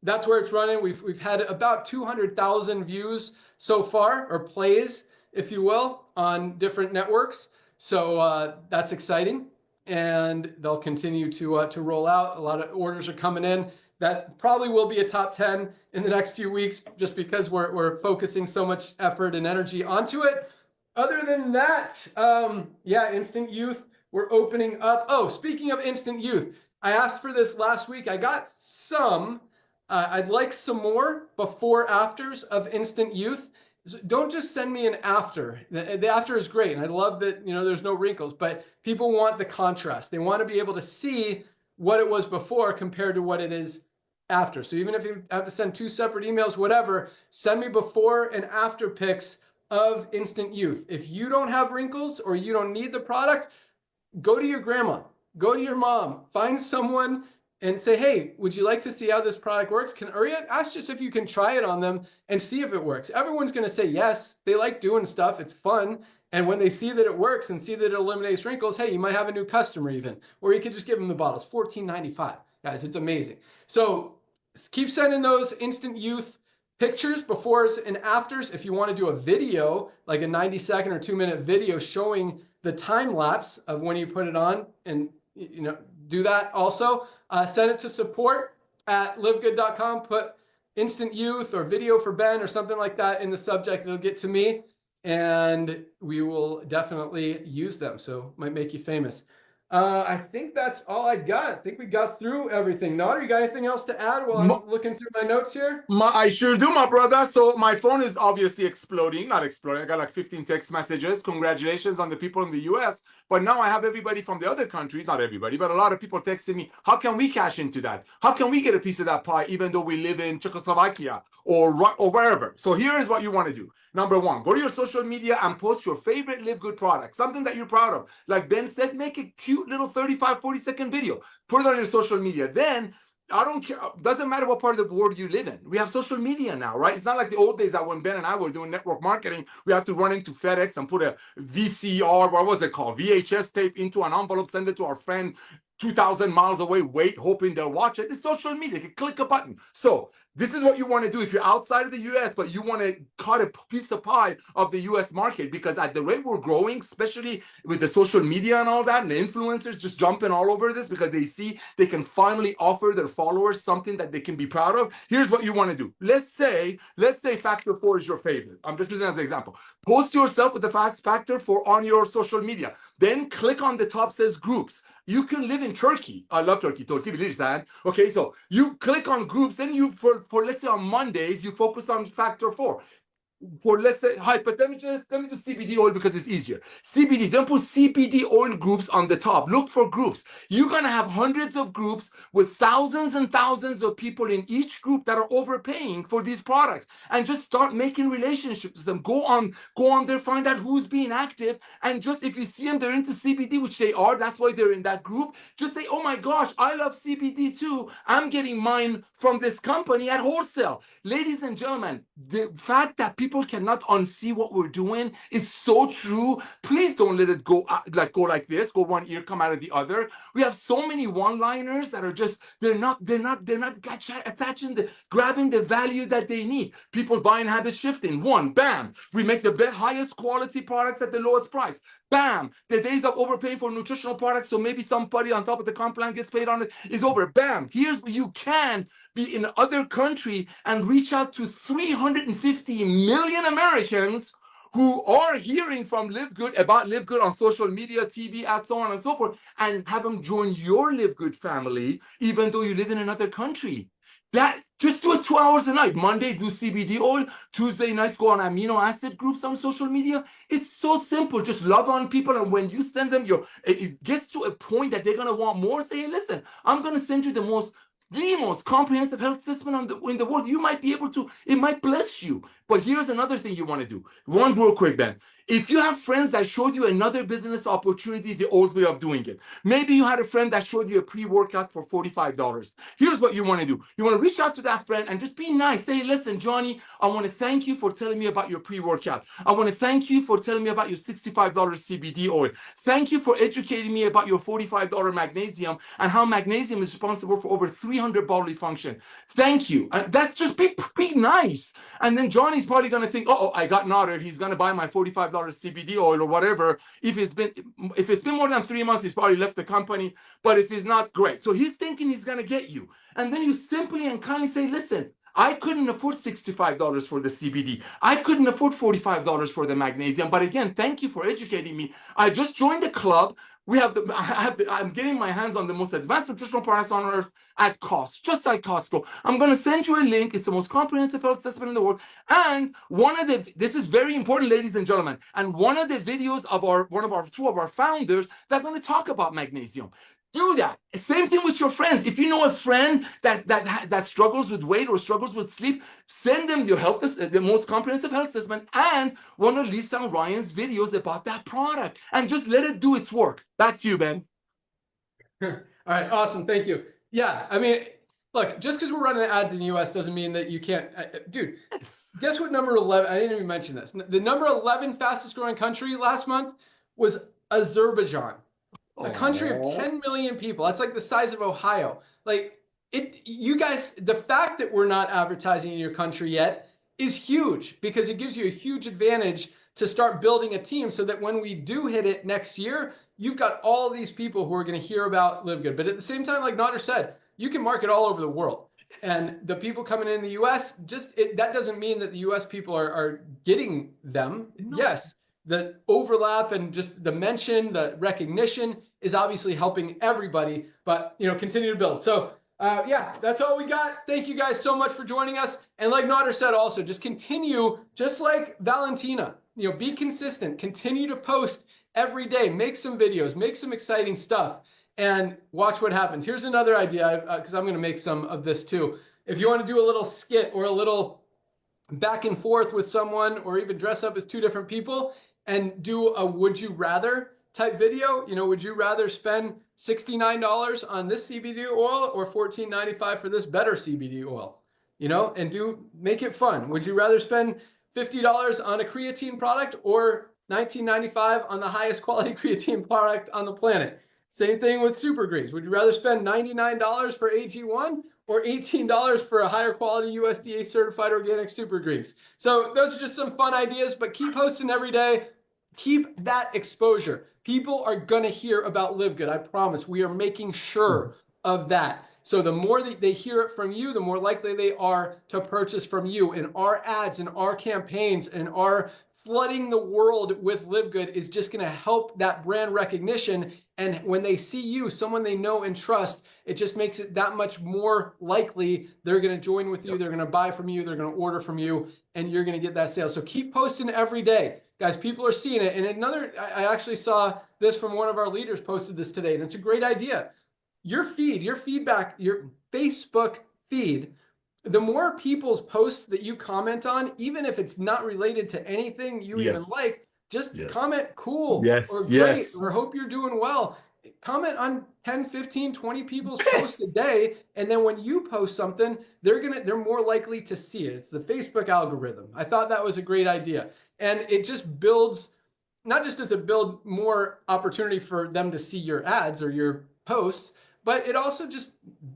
that's where it's running. We've had about 200,000 views so far, or plays, if you will, on different networks. So that's exciting, and they'll continue to roll out. A lot of orders are coming in. That probably will be a top 10 in the next few weeks, just because we're focusing so much effort and energy onto it. Other than that, yeah, Instant Youth, we're opening up. Oh, speaking of Instant Youth, I asked for this last week. I got some. I'd like some more before afters of Instant Youth. Don't just send me an after. The after is great, and I love that there's no wrinkles, but people want the contrast. They want to be able to see what it was before compared to what it is after. So even if you have to send 2 separate emails, whatever, send me before and after pics of Instant Youth. If you don't have wrinkles or you don't need the product, go to your grandma, go to your mom, find someone and say, hey, would you like to see how this product works? Or ask just if you can try it on them and see if it works. Everyone's going to say yes. They like doing stuff. It's fun. And when they see that it works and see that it eliminates wrinkles, hey, you might have a new customer even. Or you could just give them the bottles. $14.95. Guys, it's amazing. So keep sending those Instant Youth pictures, befores and afters. If you want to do a video, like a 90-second or 2-minute video showing the time lapse of when you put it on, and do that also. Send it to support@livegood.com. Put Instant Youth or video for Ben or something like that in the subject. It'll get to me. and we will definitely use them. So might make you famous. I think that's all I got. I think we got through everything. Nader, you got anything else to add while I'm looking through my notes here? I sure do, my brother. So my phone is obviously exploding. Not exploding. I got like 15 text messages. Congratulations on the people in the US. But now I have everybody from the other countries, not everybody, but a lot of people texting me, how can we cash into that? How can we get a piece of that pie even though we live in Czechoslovakia or wherever? So here is what you want to do. Number one, go to your social media and post your favorite Live Good product, something that you're proud of. Like Ben said, make a cute little 35, 40-second video. Put it on your social media. Then I don't care. Doesn't matter what part of the world you live in. We have social media now, right? It's not like the old days that when Ben and I were doing network marketing, we had to run into FedEx and put a VCR, what was it called? VHS tape into an envelope, send it to our friend 2,000 miles away, wait, hoping they'll watch it. It's social media. You can click a button. So this is what you want to do if you're outside of the US, but you want to cut a piece of pie of the US market, because at the rate we're growing, especially with the social media and all that, and the influencers just jumping all over this because they see they can finally offer their followers something that they can be proud of. Here's what you want to do. Let's say factor 4 is your favorite. I'm just using it as an example. Post yourself with the fast factor 4 on your social media. Then click on the top says groups. You can live in Turkey. I love Turkey. Okay, so you click on groups, and you for let's say on Mondays you focus on factor 4. For let's say hypothetically, let me do CBD oil because it's easier. CBD, then put CBD oil groups on the top. Look for groups. You're gonna have hundreds of groups with thousands and thousands of people in each group that are overpaying for these products, and just start making relationships with them. Go on there, find out who's being active, and just if you see them, they're into CBD, which they are. That's why they're in that group. Just say, oh my gosh, I love CBD too. I'm getting mine from this company at wholesale. Ladies and gentlemen, the fact that people cannot unsee what we're doing is so true. Please don't let it go like this. Go one ear, come out of the other. We have so many one-liners that are just they're not grabbing the value that they need. People buying habit shifting. One, bam, we make the highest quality products at the lowest price. Bam, the days of overpaying for nutritional products, so maybe somebody on top of the comp plan gets paid on it, is over. Bam, here's where you can be in other country and reach out to 350 million Americans who are hearing from Live Good about Live Good on social media, TV, and so on and so forth, and have them join your Live Good family, even though you live in another country. That just do it 2 hours a night. Monday, do CBD oil. Tuesday nights, go on amino acid groups on social media. It's so simple. Just love on people, and when you send them it gets to a point that they're gonna want more. Say, listen, I'm gonna send you the most comprehensive health system in the world. You might be able to. It might bless you. But here's another thing you want to do. One real quick, Ben. If you have friends that showed you another business opportunity, the old way of doing it. Maybe you had a friend that showed you a pre-workout for $45. Here's what you want to do. You want to reach out to that friend and just be nice. Say, listen, Johnny, I want to thank you for telling me about your pre-workout. I want to thank you for telling me about your $65 CBD oil. Thank you for educating me about your $45 magnesium and how magnesium is responsible for over 300 bodily function. Thank you. That's just be nice. And then Johnny's probably going to think, oh, I got Nader. He's going to buy my $45 CBD oil or whatever. If it's been more than 3 months, he's probably left the company. But if it's not, great. So he's thinking he's going to get you. And then you simply and kindly say, listen, I couldn't afford $65 for the CBD. I couldn't afford $45 for the magnesium. But again, thank you for educating me. I just joined the club. I'm getting my hands on the most advanced nutritional products on earth at cost, just like Costco. I'm going to send you a link. It's the most comprehensive health assessment in the world. And this is very important, ladies and gentlemen. And one of the videos of two of our founders, they're going to talk about magnesium. Do that. Same thing with your friends. If you know a friend that struggles with weight or struggles with sleep, send them your the most comprehensive health assessment and one of Lisa and Ryan's videos about that product, and just let it do its work. Back to you, Ben. All right, awesome. Thank you. Yeah, I mean, look, just because we're running ads in the US doesn't mean that you can't. Dude, guess what number 11? I didn't even mention this. The number 11 fastest growing country last month was Azerbaijan. A country of 10 million people. That's like the size of Ohio. You guys, the fact that we're not advertising in your country yet is huge, because it gives you a huge advantage to start building a team so that when we do hit it next year, you've got all these people who are going to hear about Live Good. But at the same time, like Nader said, you can market all over the world. And the people coming in the US, that doesn't mean that the US people are getting them. No. Yes, the overlap and just the mention, the recognition is obviously helping everybody, but continue to build. So yeah, that's all we got. Thank you guys so much for joining us. And like Nader said also, just continue, just like Valentina, be consistent, continue to post every day, make some videos, make some exciting stuff, and watch what happens. Here's another idea, because I'm going to make some of this too. If you want to do a little skit or a little back and forth with someone, or even dress up as two different people and do a would you rather type video, would you rather spend $69 on this CBD oil or $14.95 for this better CBD oil? And make it fun. Would you rather spend $50 on a creatine product or $19.95 on the highest quality creatine product on the planet? Same thing with Super Greens. Would you rather spend $99 for AG1 or $18 for a higher quality USDA certified organic Super Greens? So those are just some fun ideas, but keep posting every day. Keep that exposure. People are going to hear about LiveGood. I promise. We are making sure of that. So the more that they hear it from you, the more likely they are to purchase from you. And our ads and our campaigns and our flooding the world with LiveGood is just going to help that brand recognition. And when they see you, someone they know and trust, it just makes it that much more likely they're going to join with you. They're going to buy from you. They're going to order from you, and you're going to get that sale. So keep posting every day. Guys, people are seeing it. And I actually saw this from one of our leaders posted this today, and it's a great idea. Your feed, your feedback, your Facebook feed, the more people's posts that you comment on, even if it's not related to anything you even like, just comment cool or great or hope you're doing well. Comment on 10, 15, 20 people's posts a day. And then when you post something, they're more likely to see it. It's the Facebook algorithm. I thought that was a great idea. And it just builds, not just does it build more opportunity for them to see your ads or your posts, but it also just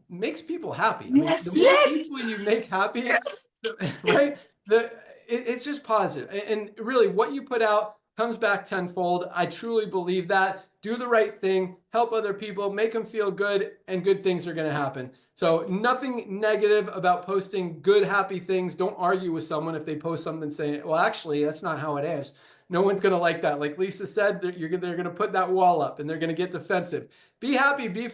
makes people happy. The more people you make happy, right? It's just positive. And really what you put out comes back tenfold. I truly believe that. Do the right thing, help other people, make them feel good, and good things are going to happen. So nothing negative about posting good, happy things. Don't argue with someone if they post something saying, well, actually, that's not how it is. No one's going to like that. Like Lisa said, they're going to put that wall up and they're going to get defensive. Be happy, be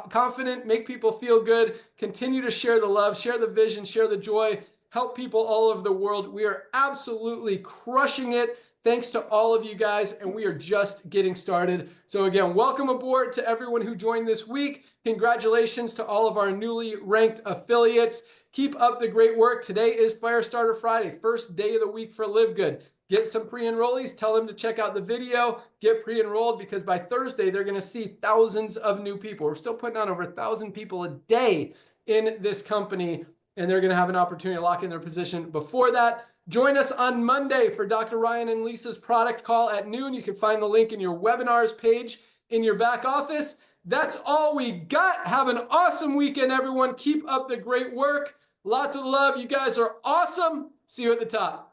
confident, make people feel good, continue to share the love, share the vision, share the joy, help people all over the world. We are absolutely crushing it. Thanks to all of you guys, and we are just getting started. So again, welcome aboard to everyone who joined this week. Congratulations to all of our newly ranked affiliates. Keep up the great work. Today is Firestarter Friday, first day of the week for LiveGood. Get some pre-enrollees, tell them to check out the video, get pre-enrolled, because by Thursday, they're going to see thousands of new people. We're still putting on over 1,000 people a day in this company, and they're going to have an opportunity to lock in their position before that. Join us on Monday for Dr. Ryan and Lisa's product call at noon. You can find the link in your webinars page in your back office. That's all we got. Have an awesome weekend, everyone. Keep up the great work. Lots of love. You guys are awesome. See you at the top.